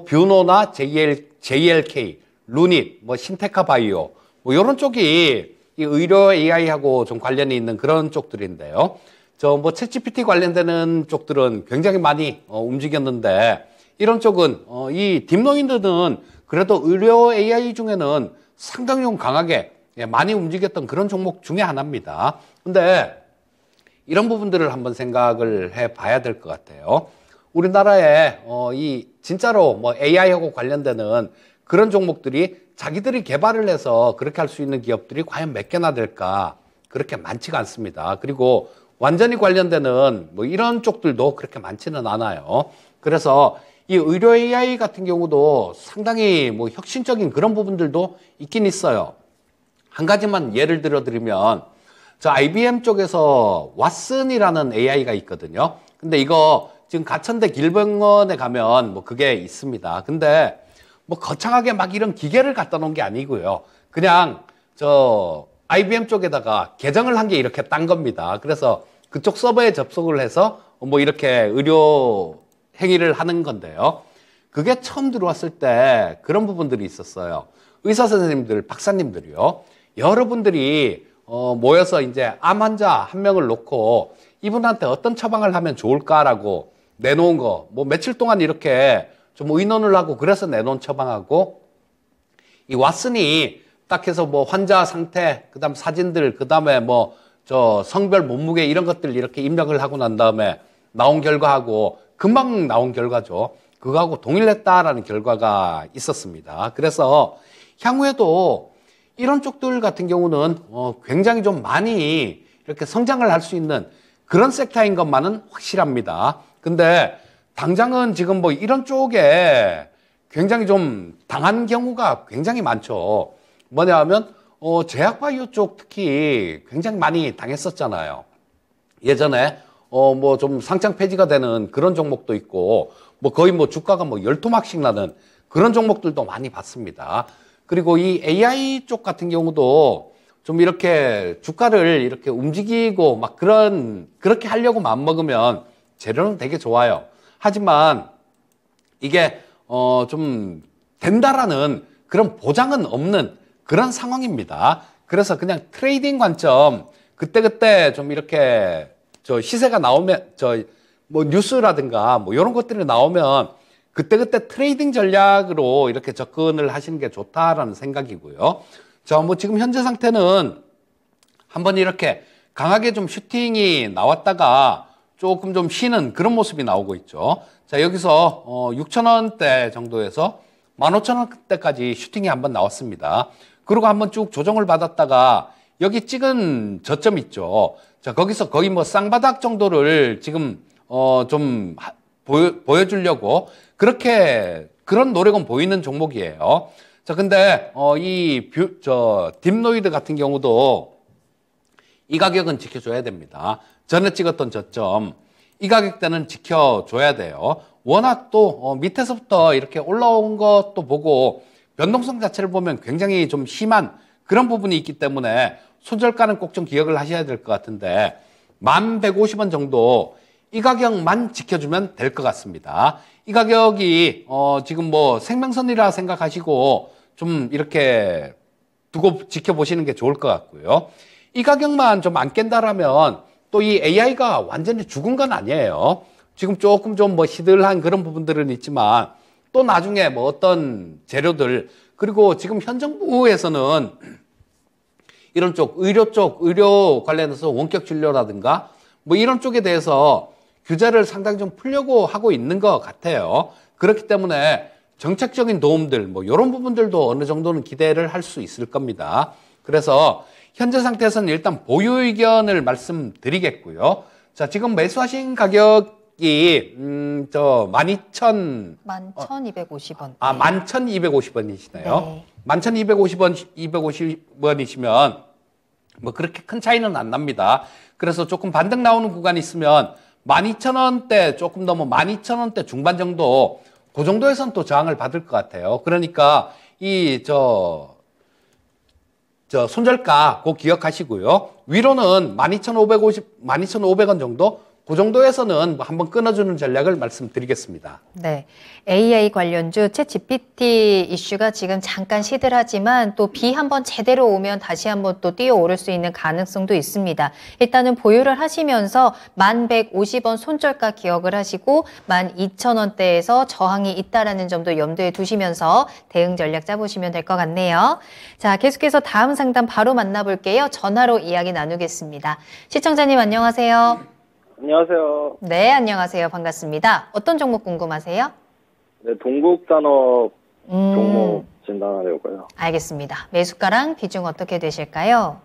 뷰노나 JLK, 루닛, 신테카 바이오 이런 쪽이 이 의료 AI하고 좀 관련이 있는 그런 쪽들인데요. 저 뭐 챗GPT 관련되는 쪽들은 굉장히 많이 움직였는데 이런 쪽은 이 딥노인드는 그래도 의료 AI 중에는 상당히 좀 강하게 많이 움직였던 그런 종목 중에 하나입니다. 근데 이런 부분들을 한번 생각을 해 봐야 될 것 같아요. 우리나라에 이 진짜로 뭐 AI하고 관련되는 그런 종목들이 자기들이 개발을 해서 그렇게 할 수 있는 기업들이 과연 몇 개나 될까? 그렇게 많지가 않습니다. 그리고 완전히 관련되는 뭐 이런 쪽들도 그렇게 많지는 않아요. 그래서 이 의료 AI 같은 경우도 상당히 뭐 혁신적인 그런 부분들도 있긴 있어요. 한 가지만 예를 들어 드리면 저 IBM 쪽에서 왓슨이라는 AI가 있거든요. 근데 이거 지금 가천대 길병원에 가면 뭐 그게 있습니다. 근데 뭐 거창하게 막 이런 기계를 갖다 놓은 게 아니고요. 그냥 저 IBM 쪽에다가 계정을 한 개 이렇게 딴 겁니다. 그래서 그쪽 서버에 접속을 해서 뭐 이렇게 의료 행위를 하는 건데요. 그게 처음 들어왔을 때 그런 부분들이 있었어요. 의사 선생님들, 박사님들이요. 여러분들이 모여서 이제 암 환자 한 명을 놓고 이분한테 어떤 처방을 하면 좋을까라고 내놓은 거, 뭐 며칠 동안 이렇게 좀 의논을 하고 그래서 내놓은 처방하고 이 왓슨이 딱 해서 뭐 환자 상태, 그 다음 사진들, 그 다음에 뭐 저 성별, 몸무게 이런 것들 이렇게 입력을 하고 난 다음에 나온 결과하고 금방 나온 결과죠. 그거하고 동일했다라는 결과가 있었습니다. 그래서 향후에도 이런 쪽들 같은 경우는 굉장히 좀 많이 이렇게 성장을 할 수 있는 그런 섹터인 것만은 확실합니다. 근데 당장은 지금 뭐 이런 쪽에 굉장히 좀 당한 경우가 굉장히 많죠. 뭐냐 하면 제약바이오 쪽 특히 굉장히 많이 당했었잖아요. 예전에 뭐 좀 상장 폐지가 되는 그런 종목도 있고 뭐 거의 뭐 주가가 뭐 열토막씩 나는 그런 종목들도 많이 봤습니다. 그리고 이 AI 쪽 같은 경우도 좀 이렇게 주가를 이렇게 움직이고 막 그렇게 하려고 마음먹으면 재료는 되게 좋아요. 하지만 이게 좀 된다라는 그런 보장은 없는 그런 상황입니다. 그래서 그냥 트레이딩 관점 그때그때 좀 이렇게 저 시세가 나오면 저 뭐 뉴스라든가 뭐 이런 것들이 나오면 그때그때 트레이딩 전략으로 이렇게 접근을 하시는 게 좋다라는 생각이고요. 자, 뭐 지금 현재 상태는 한번 이렇게 강하게 좀 슈팅이 나왔다가 조금 좀 쉬는 그런 모습이 나오고 있죠. 자, 여기서 6,000원대 정도에서 15,000원대까지 슈팅이 한번 나왔습니다. 그리고 한번 쭉 조정을 받았다가 여기 찍은 저점 있죠. 자, 거기서 거의 뭐 쌍바닥 정도를 지금 좀 보여주려고 그런 노력은 보이는 종목이에요. 자, 근데 딥노이드 같은 경우도 이 가격은 지켜줘야 됩니다. 전에 찍었던 저점 이 가격대는 지켜줘야 돼요. 워낙 또 밑에서부터 이렇게 올라온 것도 보고 변동성 자체를 보면 굉장히 좀 심한 그런 부분이 있기 때문에 손절가는 꼭 좀 기억을 하셔야 될 것 같은데 1150원 정도 이 가격만 지켜주면 될 것 같습니다. 이 가격이 지금 뭐 생명선이라 생각하시고 좀 이렇게 두고 지켜보시는 게 좋을 것 같고요. 이 가격만 좀 안 깬다라면 또 이 AI가 완전히 죽은 건 아니에요. 지금 조금 좀 뭐 시들한 그런 부분들은 있지만 또 나중에 뭐 어떤 재료들 그리고 지금 현 정부에서는 이런 쪽 의료 관련해서 원격 진료라든가 뭐 이런 쪽에 대해서 규제를 상당히 좀 풀려고 하고 있는 것 같아요. 그렇기 때문에 정책적인 도움들 뭐 이런 부분들도 어느 정도는 기대를 할 수 있을 겁니다. 그래서 현재 상태에서는 일단 보유 의견을 말씀드리겠고요. 자, 지금 매수하신 가격이 11,250원. 11,250원이시네요. 네. 250원이시면 뭐 그렇게 큰 차이는 안 납니다. 그래서 조금 반등 나오는 구간이 있으면 12,000원대 조금 넘어 12,000원대 중반 정도 그 정도에선 또 저항을 받을 것 같아요. 그러니까 손절가 꼭 기억하시고요. 위로는 12,500원 정도 그 정도에서는 뭐 한번 끊어주는 전략을 말씀드리겠습니다. 네. AI 관련주 챗GPT 이슈가 지금 잠깐 시들하지만 또 비 한번 제대로 오면 다시 한번 또 뛰어오를 수 있는 가능성도 있습니다. 일단은 보유를 하시면서 1150원 손절가 기억을 하시고 12,000원대에서 저항이 있다라는 점도 염두에 두시면서 대응 전략 짜보시면 될 것 같네요. 자, 계속해서 다음 상담 바로 만나볼게요. 전화로 이야기 나누겠습니다. 시청자님 안녕하세요. 안녕하세요. 네, 안녕하세요. 반갑습니다. 어떤 종목 궁금하세요? 네, 동국산업 종목 진단하려고요. 알겠습니다. 매수가랑 비중 어떻게 되실까요?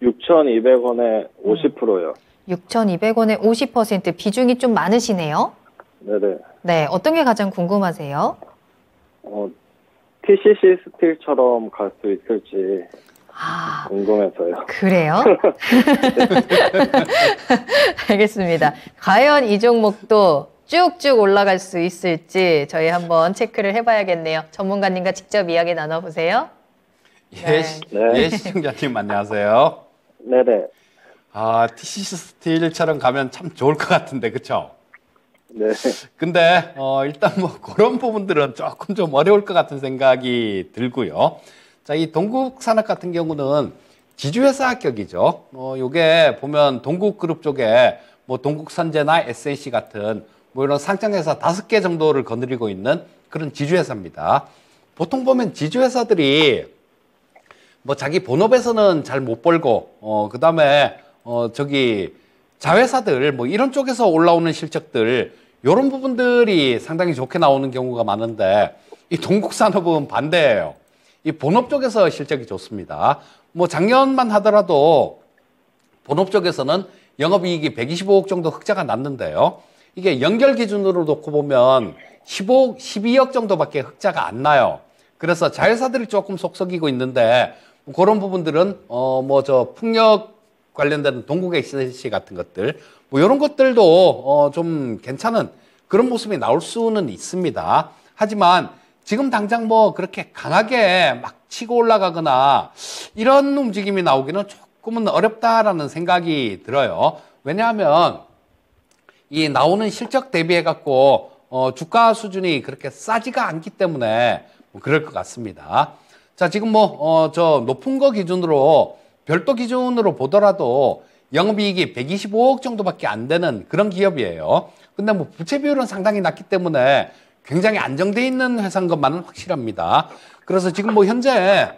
6,200원에 50%요. 6,200원에 50% 비중이 좀 많으시네요. 네네. 네, 어떤 게 가장 궁금하세요? TCC 스틸처럼 갈 수 있을지 아, 궁금해서요. 그래요? 알겠습니다. 과연 이 종목도 쭉쭉 올라갈 수 있을지 저희 한번 체크를 해봐야겠네요. 전문가님과 직접 이야기 나눠보세요. 예, 네. 예, 시청자님 안녕하세요. 네네. 아, TCC 스틸처럼 가면 참 좋을 것 같은데, 그쵸? 네. 근데, 일단 뭐 그런 부분들은 조금 좀 어려울 것 같은 생각이 들고요. 자, 이 동국산업 같은 경우는 지주회사 격이죠. 요게 보면 동국그룹 쪽에 뭐 동국선제나 SNC 같은 뭐 이런 상장회사 5개 정도를 거느리고 있는 그런 지주회사입니다. 보통 보면 지주회사들이 뭐 자기 본업에서는 잘 못 벌고, 그 다음에, 저기, 자회사들, 뭐 이런 쪽에서 올라오는 실적들, 요런 부분들이 상당히 좋게 나오는 경우가 많은데, 이 동국산업은 반대예요. 이 본업 쪽에서 실적이 좋습니다. 뭐 작년만 하더라도 본업 쪽에서는 영업이익이 125억 정도 흑자가 났는데요. 이게 연결 기준으로 놓고 보면 15억, 12억 정도밖에 흑자가 안 나요. 그래서 자회사들이 조금 속썩이고 있는데, 그런 부분들은, 풍력 관련된 동국 SNC 같은 것들, 뭐, 이런 것들도, 좀 괜찮은 그런 모습이 나올 수는 있습니다. 하지만, 지금 당장 뭐, 그렇게 강하게 막 치고 올라가거나, 이런 움직임이 나오기는 조금은 어렵다라는 생각이 들어요. 왜냐하면, 이 나오는 실적 대비해갖고, 주가 수준이 그렇게 싸지가 않기 때문에, 뭐 그럴 것 같습니다. 자, 지금 저 높은 거 기준으로, 별도 기준으로 보더라도 영업이익이 125억 정도밖에 안 되는 그런 기업이에요. 근데 뭐 부채 비율은 상당히 낮기 때문에 굉장히 안정돼 있는 회사인 것만은 확실합니다. 그래서 지금 뭐 현재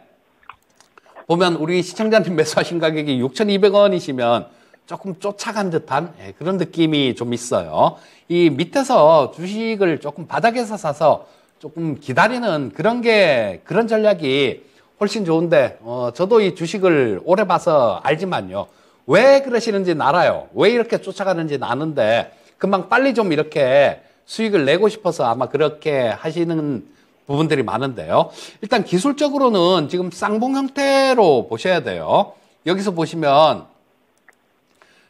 보면 우리 시청자님 매수하신 가격이 6,200원이시면 조금 쫓아간 듯한 그런 느낌이 좀 있어요. 이 밑에서 주식을 조금 바닥에서 사서 조금 기다리는 그런 전략이 훨씬 좋은데, 저도 이 주식을 오래 봐서 알지만요. 왜 그러시는지는 알아요. 왜 이렇게 쫓아가는지는 아는데, 금방 빨리 좀 이렇게 수익을 내고 싶어서 아마 그렇게 하시는 부분들이 많은데요. 일단 기술적으로는 지금 쌍봉 형태로 보셔야 돼요. 여기서 보시면,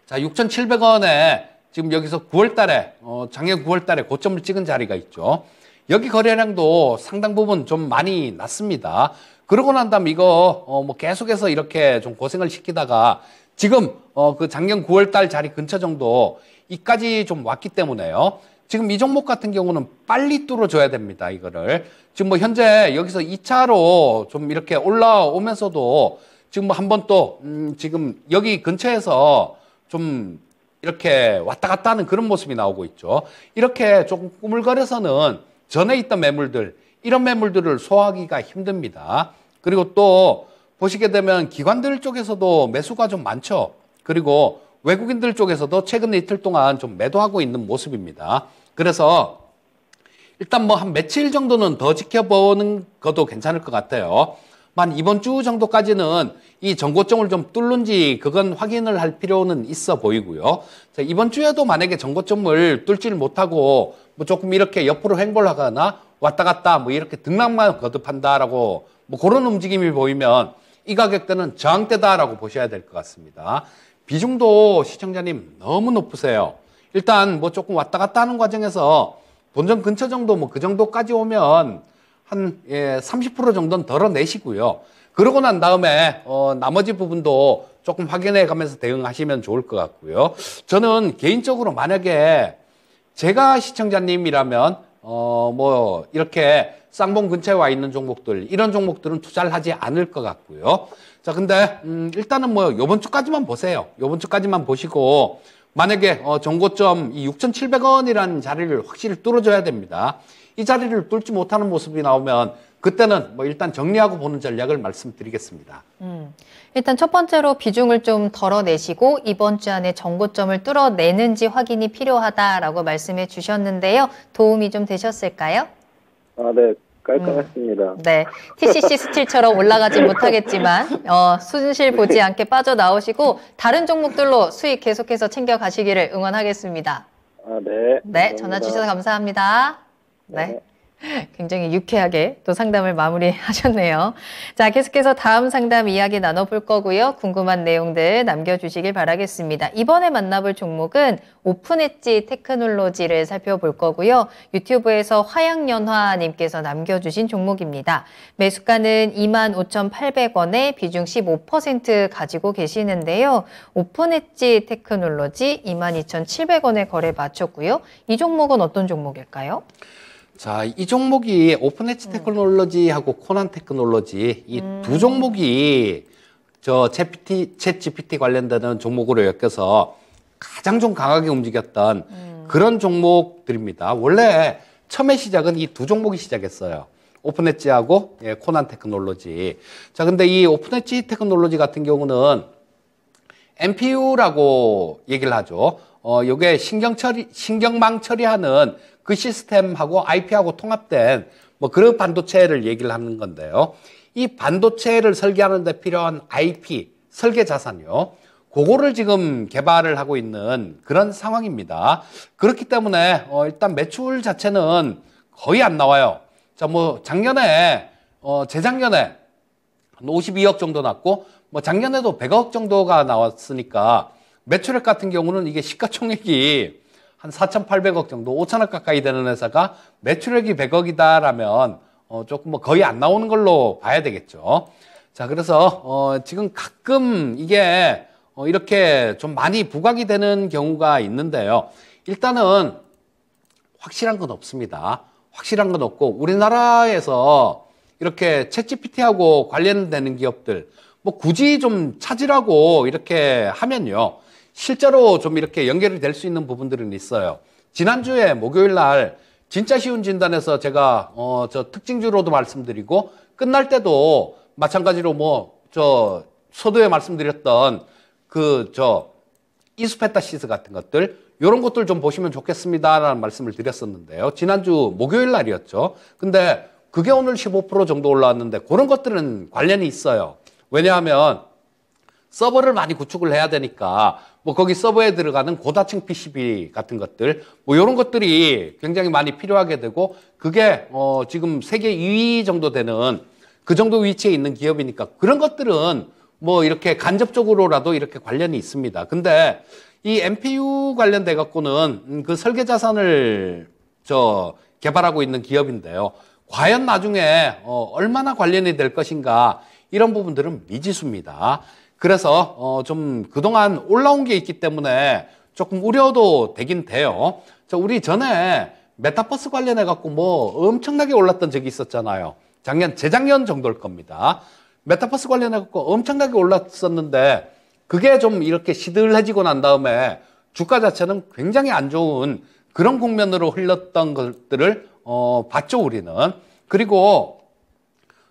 자, 6,700원에 지금 여기서 9월 달에, 작년 9월 달에 고점을 찍은 자리가 있죠. 여기 거래량도 상당 부분 좀 많이 났습니다. 그러고 난 다음에 이거, 뭐 계속해서 이렇게 좀 고생을 시키다가 지금, 그 작년 9월 달 자리 근처 정도 이까지 좀 왔기 때문에요. 지금 이 종목 같은 경우는 빨리 뚫어줘야 됩니다, 이거를. 지금 뭐 현재 여기서 2차로 좀 이렇게 올라오면서도 지금 뭐 한번 또, 지금 여기 근처에서 좀 이렇게 왔다 갔다 하는 그런 모습이 나오고 있죠. 이렇게 조금 꾸물거려서는 전에 있던 매물들, 이런 매물들을 소화하기가 힘듭니다. 그리고 또 보시게 되면 기관들 쪽에서도 매수가 좀 많죠. 그리고 외국인들 쪽에서도 최근 이틀 동안 좀 매도하고 있는 모습입니다. 그래서 일단 뭐 한 며칠 정도는 더 지켜보는 것도 괜찮을 것 같아요. 만 이번 주 정도까지는 이 전고점을 좀 뚫는지 그건 확인을 할 필요는 있어 보이고요. 자, 이번 주에도 만약에 전고점을 뚫지를 못하고 뭐 조금 이렇게 옆으로 횡보를 하거나 왔다 갔다 뭐 이렇게 등락만 거듭한다라고 뭐 그런 움직임이 보이면 이 가격대는 저항대다라고 보셔야 될 것 같습니다. 비중도 시청자님 너무 높으세요. 일단 뭐 조금 왔다 갔다 하는 과정에서 본전 근처 정도 뭐 그 정도까지 오면 한 30% 정도는 덜어내시고요. 그러고 난 다음에 나머지 부분도 조금 확인해 가면서 대응하시면 좋을 것 같고요. 저는 개인적으로 만약에 제가 시청자님이라면 뭐 이렇게 쌍봉 근처에 와 있는 종목들, 이런 종목들은 투자를 하지 않을 것 같고요. 자, 근데 일단은 뭐 요번 주까지만 보세요. 요번 주까지만 보시고 만약에 정고점 이 6,700원이라는 자리를 확실히 뚫어줘야 됩니다. 이 자리를 뚫지 못하는 모습이 나오면 그때는 뭐 일단 정리하고 보는 전략을 말씀드리겠습니다. 일단 첫 번째로 비중을 좀 덜어내시고 이번 주 안에 정고점을 뚫어내는지 확인이 필요하다라고 말씀해 주셨는데요. 도움이 좀 되셨을까요? 네. 깔끔했습니다. 네, TCC 스틸처럼 올라가지 못하겠지만 순실 보지 않게 빠져나오시고 다른 종목들로 수익 계속해서 챙겨가시기를 응원하겠습니다. 네. 네, 전화 주셔서 감사합니다. 네. 굉장히 유쾌하게 또 상담을 마무리하셨네요. 자, 계속해서 다음 상담 이야기 나눠볼 거고요. 궁금한 내용들 남겨주시길 바라겠습니다. 이번에 만나볼 종목은 오픈엣지 테크놀로지를 살펴볼 거고요. 유튜브에서 화양연화님께서 남겨주신 종목입니다. 매수가는 25,800원에 비중 15% 가지고 계시는데요. 오픈엣지 테크놀로지 22,700원에 거래 마쳤고요. 이 종목은 어떤 종목일까요? 자, 이 종목이 오픈엣지 테크놀로지하고 코난 테크놀로지 이 두 종목이 챗 GPT 관련되는 종목으로 엮여서 가장 좀 강하게 움직였던 그런 종목들입니다. 원래 처음에 시작은 이 두 종목이 시작했어요. 오픈엣지하고 코난 테크놀로지. 자, 근데 이 오픈엣지 테크놀로지 같은 경우는 NPU라고 얘기를 하죠. 요게 신경망 처리하는 그 시스템하고 IP하고 통합된 뭐 그런 반도체를 얘기를 하는 건데요. 이 반도체를 설계하는 데 필요한 IP, 설계 자산이요. 그거를 지금 개발을 하고 있는 그런 상황입니다. 그렇기 때문에 일단 매출 자체는 거의 안 나와요. 자, 뭐 작년에 재작년에 52억 정도 났고 뭐 작년에도 100억 정도가 나왔으니까 매출액 같은 경우는 이게 시가총액이 한 4,800억 정도, 5천억 가까이 되는 회사가 매출액이 100억이다라면 조금 뭐 거의 안 나오는 걸로 봐야 되겠죠. 자, 그래서 지금 가끔 이게 이렇게 좀 많이 부각이 되는 경우가 있는데요. 일단은 확실한 건 없습니다. 확실한 건 없고 우리나라에서 이렇게 챗GPT하고 관련되는 기업들 뭐 굳이 좀 찾으라고 이렇게 하면요. 실제로 좀 이렇게 연결이 될 수 있는 부분들은 있어요. 지난주에 목요일 날 진짜 쉬운 진단에서 제가 저 특징주로도 말씀드리고 끝날 때도 마찬가지로 서두에 말씀드렸던 이수페타시스 같은 것들 이런 것들 좀 보시면 좋겠습니다라는 말씀을 드렸었는데요. 지난주 목요일 날이었죠. 근데 그게 오늘 15% 정도 올라왔는데 그런 것들은 관련이 있어요. 왜냐하면 서버를 많이 구축을 해야 되니까 뭐 거기 서버에 들어가는 고다층 PCB 같은 것들 뭐 이런 것들이 굉장히 많이 필요하게 되고 그게 지금 세계 2위 정도 되는 그 정도 위치에 있는 기업이니까 그런 것들은 뭐 이렇게 간접적으로라도 이렇게 관련이 있습니다. 근데 이 NPU 관련돼 갖고는 그 설계 자산을 개발하고 있는 기업인데요. 과연 나중에 얼마나 관련이 될 것인가 이런 부분들은 미지수입니다. 그래서 좀 그동안 올라온 게 있기 때문에 조금 우려도 되긴 돼요. 우리 전에 메타버스 관련해 갖고 뭐 엄청나게 올랐던 적이 있었잖아요. 재작년 정도일 겁니다. 메타버스 관련해 갖고 엄청나게 올랐었는데 그게 좀 이렇게 시들해지고 난 다음에 주가 자체는 굉장히 안 좋은 그런 국면으로 흘렀던 것들을 봤죠, 우리는. 그리고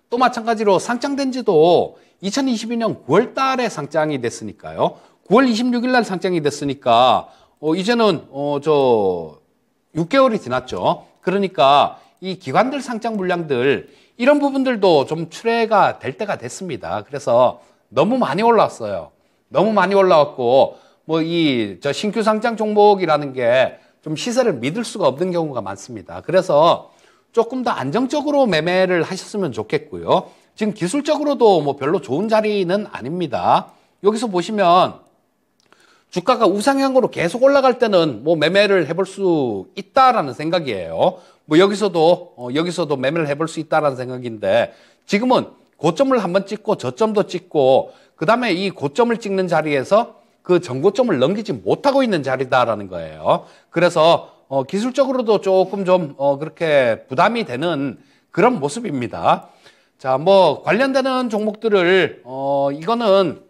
또 마찬가지로 상장된 지도 2022년 9월 달에 상장이 됐으니까요. 9월 26일 날 상장이 됐으니까 이제는 6개월이 지났죠. 그러니까 이 기관들 상장 물량들 이런 부분들도 좀 출회가 될 때가 됐습니다. 그래서 너무 많이 올랐어요. 너무 많이 올라왔고 뭐 신규 상장 종목이라는 게 좀 시세를 믿을 수가 없는 경우가 많습니다. 그래서 조금 더 안정적으로 매매를 하셨으면 좋겠고요. 지금 기술적으로도 뭐 별로 좋은 자리는 아닙니다. 여기서 보시면 주가가 우상향으로 계속 올라갈 때는 뭐 매매를 해볼 수 있다라는 생각이에요. 뭐 여기서도 매매를 해볼 수 있다라는 생각인데 지금은 고점을 한번 찍고 저점도 찍고 그 다음에 이 고점을 찍는 자리에서 그 전고점을 넘기지 못하고 있는 자리다라는 거예요. 그래서 기술적으로도 조금 좀 그렇게 부담이 되는 그런 모습입니다. 자, 뭐 관련되는 종목들을 이거는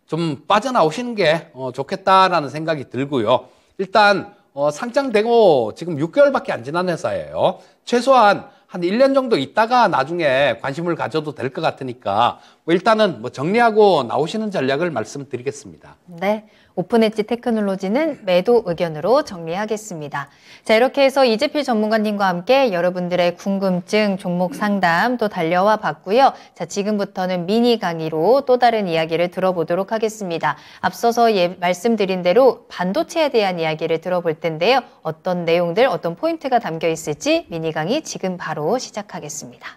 좀 빠져나오시는 게 좋겠다라는 생각이 들고요. 일단 상장되고 지금 6개월밖에 안 지난 회사예요. 최소한 한 1년 정도 있다가 나중에 관심을 가져도 될 것 같으니까 뭐 일단은 뭐 정리하고 나오시는 전략을 말씀드리겠습니다. 네. 오픈엣지 테크놀로지는 매도 의견으로 정리하겠습니다. 자, 이렇게 해서 이재필 전문가님과 함께 여러분들의 궁금증, 종목 상담 또 달려와 봤고요. 자, 지금부터는 미니 강의로 또 다른 이야기를 들어보도록 하겠습니다. 앞서서 말씀드린 대로 반도체에 대한 이야기를 들어볼 텐데요. 어떤 내용들, 어떤 포인트가 담겨 있을지 미니 강의 지금 바로 시작하겠습니다.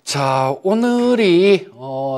자, 오늘이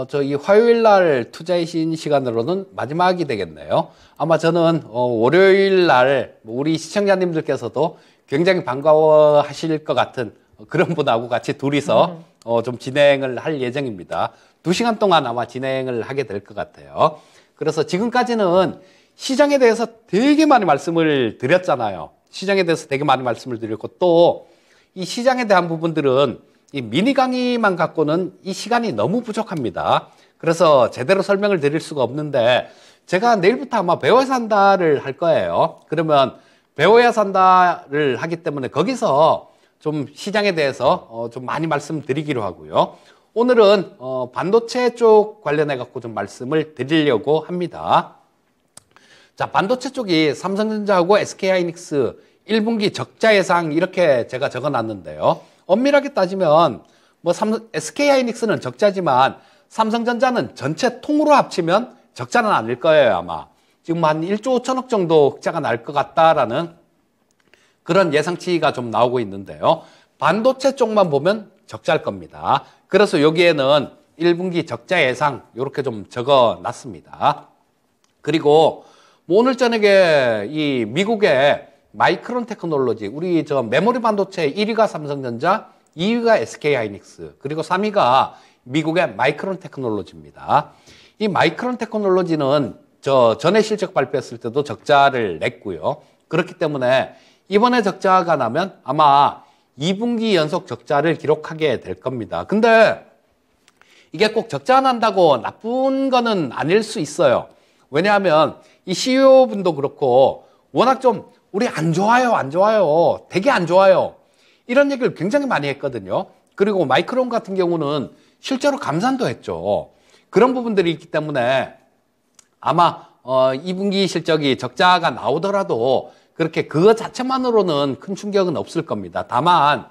저희 화요일 날 투자이신 시간으로는 마지막이 되겠네요. 아마 저는 월요일 날 우리 시청자님들께서도 굉장히 반가워하실 것 같은 그런 분하고 같이 둘이서 좀 진행을 할 예정입니다. 2시간 동안 아마 진행을 하게 될 것 같아요. 그래서 지금까지는 시장에 대해서 되게 많이 말씀을 드렸잖아요. 시장에 대해서 되게 많이 말씀을 드렸고 또 이 시장에 대한 부분들은 이 미니 강의만 갖고는 이 시간이 너무 부족합니다. 그래서 제대로 설명을 드릴 수가 없는데 제가 내일부터 아마 배워야 산다를 할 거예요. 그러면 배워야 산다를 하기 때문에 거기서 좀 시장에 대해서 좀 많이 말씀드리기로 하고요. 오늘은 반도체 쪽 관련해 갖고 좀 말씀을 드리려고 합니다. 자, 반도체 쪽이 삼성전자하고 SK하이닉스 1분기 적자 예상 이렇게 제가 적어놨는데요. 엄밀하게 따지면 뭐 SK하이닉스는 적자지만 삼성전자는 전체 통으로 합치면 적자는 아닐 거예요, 아마. 지금 한 1조 5천억 정도 흑자가 날 것 같다라는 그런 예상치가 좀 나오고 있는데요. 반도체 쪽만 보면 적자일 겁니다. 그래서 여기에는 1분기 적자 예상 이렇게 좀 적어놨습니다. 그리고 뭐 오늘 저녁에 이 미국의 마이크론 테크놀로지, 우리 저 메모리 반도체 1위가 삼성전자, 2위가 SK하이닉스, 그리고 3위가 미국의 마이크론 테크놀로지입니다. 이 마이크론 테크놀로지는 저 전에 실적 발표했을 때도 적자를 냈고요. 그렇기 때문에 이번에 적자가 나면 아마 2분기 연속 적자를 기록하게 될 겁니다. 근데 이게 꼭 적자 난다고 나쁜 거는 아닐 수 있어요. 왜냐하면 이 CEO 분도 그렇고 워낙 좀 우리 안 좋아요, 안 좋아요, 되게 안 좋아요 이런 얘기를 굉장히 많이 했거든요. 그리고 마이크론 같은 경우는 실제로 감산도 했죠. 그런 부분들이 있기 때문에 아마 2분기 실적이 적자가 나오더라도 그렇게 그거 자체만으로는 큰 충격은 없을 겁니다. 다만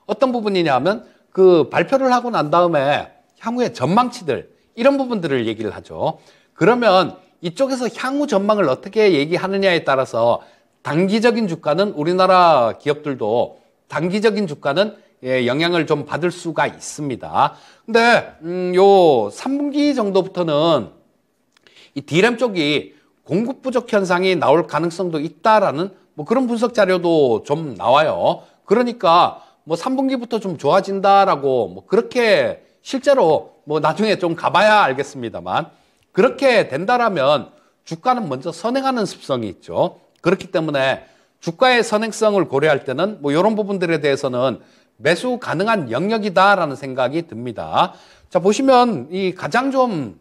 어떤 부분이냐면 그 발표를 하고 난 다음에 향후의 전망치들 이런 부분들을 얘기를 하죠. 그러면 이쪽에서 향후 전망을 어떻게 얘기하느냐에 따라서 단기적인 주가는 우리나라 기업들도 단기적인 주가는 영향을 좀 받을 수가 있습니다. 근데 요 3분기 정도부터는 이 D램 쪽이 공급 부족 현상이 나올 가능성도 있다라는 뭐 그런 분석 자료도 좀 나와요. 그러니까 뭐 3분기부터 좀 좋아진다라고 뭐 그렇게 실제로 뭐 나중에 좀 가봐야 알겠습니다만 그렇게 된다라면 주가는 먼저 선행하는 습성이 있죠. 그렇기 때문에 주가의 선행성을 고려할 때는 뭐 이런 부분들에 대해서는 매수 가능한 영역이다라는 생각이 듭니다. 자, 보시면 이 가장 좀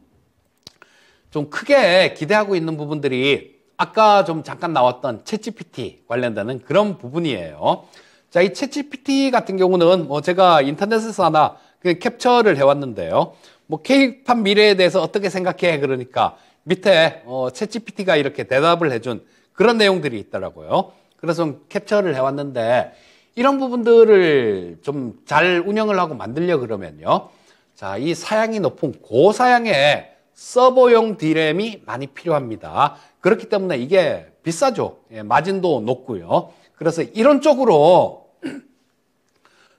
크게 기대하고 있는 부분들이 아까 좀 잠깐 나왔던 챗GPT 관련되는 그런 부분이에요. 자, 이 챗GPT 같은 경우는 뭐 제가 인터넷에서 하나 그냥 캡처를 해왔는데요. 뭐 케이팝 미래에 대해서 어떻게 생각해? 그러니까 밑에 챗GPT가 이렇게 대답을 해준 그런 내용들이 있더라고요. 그래서 좀 캡처를 해왔는데 이런 부분들을 좀 잘 운영을 하고 만들려 그러면요. 자, 이 사양이 높은 고사양의 서버용 D램이 많이 필요합니다. 그렇기 때문에 이게 비싸죠. 마진도 높고요. 그래서 이런 쪽으로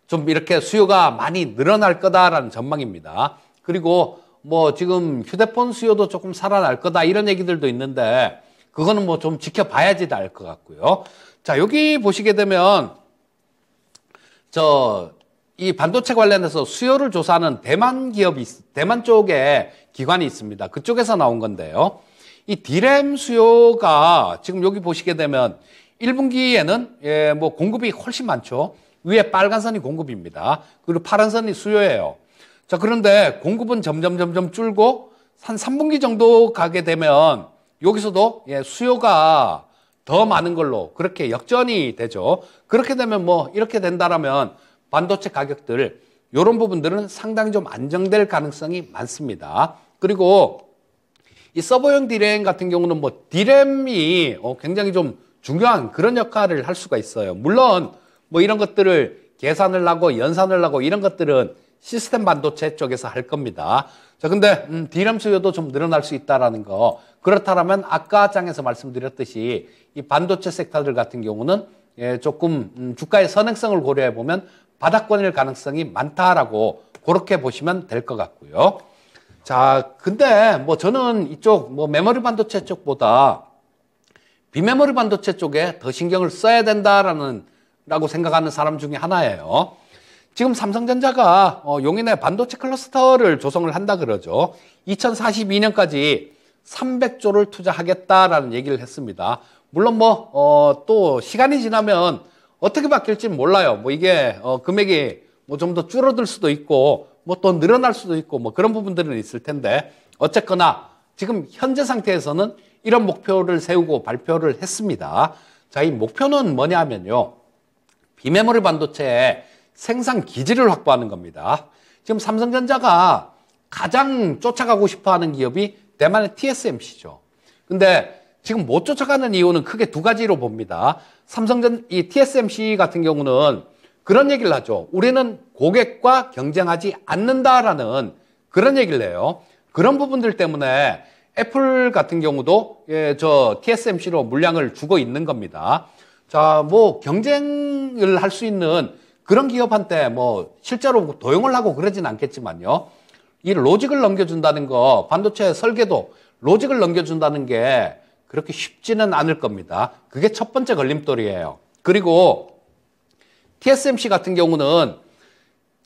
좀 이렇게 수요가 많이 늘어날 거다라는 전망입니다. 그리고 뭐 지금 휴대폰 수요도 조금 살아날 거다 이런 얘기들도 있는데 그거는 뭐 좀 지켜봐야지 알 것 같고요. 자, 여기 보시게 되면 이 반도체 관련해서 수요를 조사하는 대만 쪽에 기관이 있습니다. 그쪽에서 나온 건데요. 이 D램 수요가 지금 여기 보시게 되면 1분기에는 뭐 공급이 훨씬 많죠. 위에 빨간 선이 공급입니다. 그리고 파란 선이 수요예요. 자, 그런데 공급은 점점 줄고 한 3분기 정도 가게 되면 여기서도 수요가 더 많은 걸로 그렇게 역전이 되죠. 그렇게 되면 뭐 이렇게 된다라면 반도체 가격들 이런 부분들은 상당히 좀 안정될 가능성이 많습니다. 그리고 이 서버용 D램 같은 경우는 뭐 D램이 굉장히 좀 중요한 그런 역할을 할 수가 있어요. 물론 뭐 이런 것들을 계산을 하고 연산을 하고 이런 것들은 시스템 반도체 쪽에서 할 겁니다. 자, 근데 D램 수요도 좀 늘어날 수 있다라는 거. 그렇다면 아까 장에서 말씀드렸듯이 이 반도체 섹터들 같은 경우는 조금 주가의 선행성을 고려해 보면 바닥권일 가능성이 많다라고 그렇게 보시면 될 것 같고요. 자, 근데 뭐 저는 이쪽 뭐 메모리 반도체 쪽보다 비메모리 반도체 쪽에 더 신경을 써야 라고 생각하는 사람 중에 하나예요. 지금 삼성전자가 용인의 반도체 클러스터를 조성을 한다 그러죠. 2042년까지 300조를 투자하겠다라는 얘기를 했습니다. 물론 뭐 또 시간이 지나면 어떻게 바뀔지 몰라요. 뭐 이게 금액이 뭐 좀 더 줄어들 수도 있고 뭐 또 늘어날 수도 있고 뭐 그런 부분들은 있을 텐데 어쨌거나 지금 현재 상태에서는 이런 목표를 세우고 발표를 했습니다. 자, 이 목표는 뭐냐면요. 비메모리 반도체의 생산 기지를 확보하는 겁니다. 지금 삼성전자가 가장 쫓아가고 싶어 하는 기업이 대만의 TSMC죠. 근데 지금 못 쫓아가는 이유는 크게 두 가지로 봅니다. 이 TSMC 같은 경우는 그런 얘기를 하죠. 우리는 고객과 경쟁하지 않는다라는 그런 얘기를 해요. 그런 부분들 때문에 애플 같은 경우도 저 TSMC로 물량을 주고 있는 겁니다. 자, 뭐 경쟁을 할 수 있는 그런 기업한테 뭐 실제로 도용을 하고 그러진 않겠지만요. 이 로직을 넘겨준다는 거, 반도체 설계도 로직을 넘겨준다는 게 그렇게 쉽지는 않을 겁니다. 그게 첫 번째 걸림돌이에요. 그리고 TSMC 같은 경우는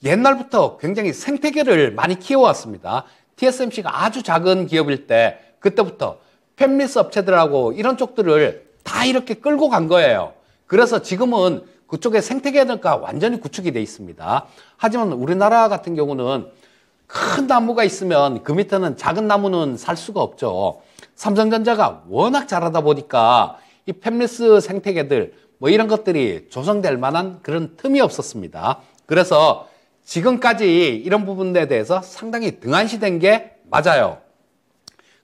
옛날부터 굉장히 생태계를 많이 키워왔습니다. TSMC가 아주 작은 기업일 때 그때부터 팹리스 업체들하고 이런 쪽들을 다 이렇게 끌고 간 거예요. 그래서 지금은 그쪽에 생태계가 완전히 구축이 돼 있습니다. 하지만 우리나라 같은 경우는 큰 나무가 있으면 그 밑에는 작은 나무는 살 수가 없죠. 삼성전자가 워낙 잘하다 보니까 이 팹리스 생태계들 뭐 이런 것들이 조성될 만한 그런 틈이 없었습니다. 그래서 지금까지 이런 부분에 대해서 상당히 등한시된 게 맞아요.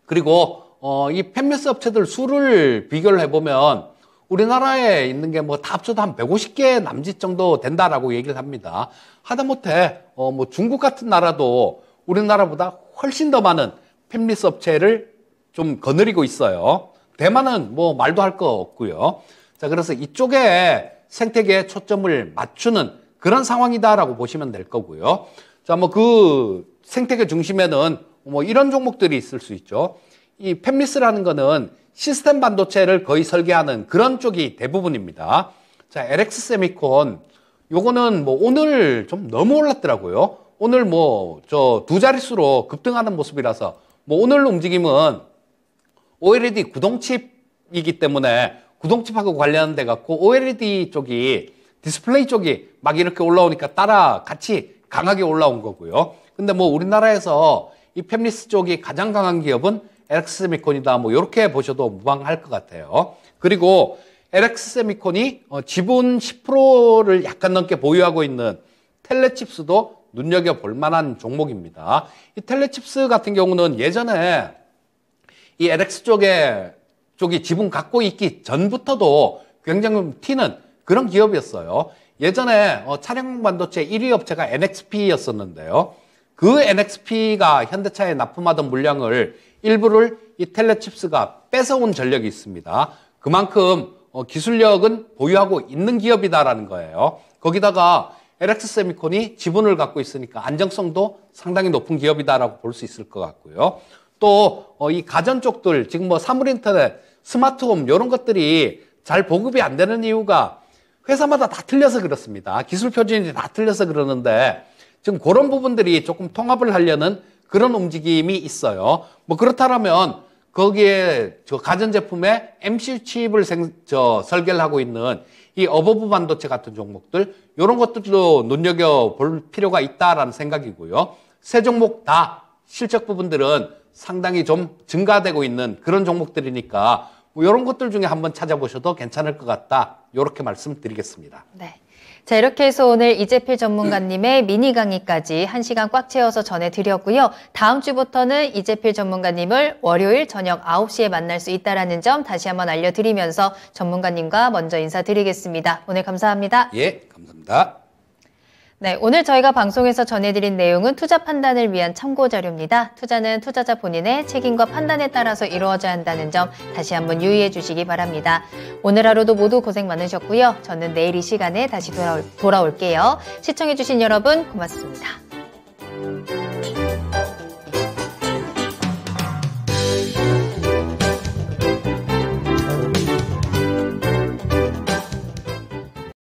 그리고 이 팹리스 업체들 수를 비교를 해보면 우리나라에 있는 게 뭐 다 합쳐도 한 150개 남짓 정도 된다라고 얘기를 합니다. 하다못해 뭐 중국 같은 나라도 우리나라보다 훨씬 더 많은 팹리스 업체를 좀 거느리고 있어요. 대만은 뭐 말도 할 거 없고요. 자, 그래서 이쪽에 생태계에 초점을 맞추는 그런 상황이다라고 보시면 될 거고요. 자, 뭐 그 생태계 중심에는 뭐 이런 종목들이 있을 수 있죠. 이 팹리스라는 거는 시스템 반도체를 거의 설계하는 그런 쪽이 대부분입니다. 자, LX 세미콘 요거는 뭐 오늘 좀 너무 올랐더라고요. 오늘 뭐 저 두 자릿수로 급등하는 모습이라서 뭐 오늘 움직임은 OLED 구동칩이기 때문에 구동칩하고 관련돼 갖고 OLED 쪽이 디스플레이 쪽이 막 이렇게 올라오니까 따라 같이 강하게 올라온 거고요. 근데 뭐 우리나라에서 이 팹리스 쪽이 가장 강한 기업은 LX 세미콘이다. 뭐 이렇게 보셔도 무방할 것 같아요. 그리고 LX 세미콘이 지분 10%를 약간 넘게 보유하고 있는 텔레칩스도 눈여겨볼 만한 종목입니다. 이 텔레칩스 같은 경우는 예전에 이 LX 쪽이 지분 갖고 있기 전부터도 굉장히 튀는 그런 기업이었어요. 예전에 차량 반도체 1위 업체가 NXP였었는데요. 그 NXP가 현대차에 납품하던 물량을 일부를 이 텔레칩스가 뺏어온 전력이 있습니다. 그만큼 기술력은 보유하고 있는 기업이다라는 거예요. 거기다가 LX 세미콘이 지분을 갖고 있으니까 안정성도 상당히 높은 기업이다라고 볼 수 있을 것 같고요. 또 이 가전 쪽들 지금 뭐 사물 인터넷, 스마트홈 이런 것들이 잘 보급이 안 되는 이유가 회사마다 다 틀려서 그렇습니다. 기술 표준이 다 틀려서 그러는데 지금 그런 부분들이 조금 통합을 하려는 그런 움직임이 있어요. 뭐 그렇다면 거기에 저 가전제품에 MCU 칩을 설계를 하고 있는 이 어버브 반도체 같은 종목들 이런 것들도 눈여겨볼 필요가 있다라는 생각이고요. 세 종목 다 실적 부분들은 상당히 좀 증가되고 있는 그런 종목들이니까 뭐 이런 것들 중에 한번 찾아보셔도 괜찮을 것 같다. 이렇게 말씀드리겠습니다. 네. 자, 이렇게 해서 오늘 이재필 전문가님의 미니 강의까지 1시간 꽉 채워서 전해드렸고요. 다음 주부터는 이재필 전문가님을 월요일 저녁 9시에 만날 수 있다는 점 다시 한번 알려드리면서 전문가님과 먼저 인사드리겠습니다. 오늘 감사합니다. 예, 감사합니다. 네, 오늘 저희가 방송에서 전해드린 내용은 투자 판단을 위한 참고 자료입니다. 투자는 투자자 본인의 책임과 판단에 따라서 이루어져야 한다는 점 다시 한번 유의해 주시기 바랍니다. 오늘 하루도 모두 고생 많으셨고요. 저는 내일 이 시간에 다시 돌아올게요. 시청해 주신 여러분 고맙습니다.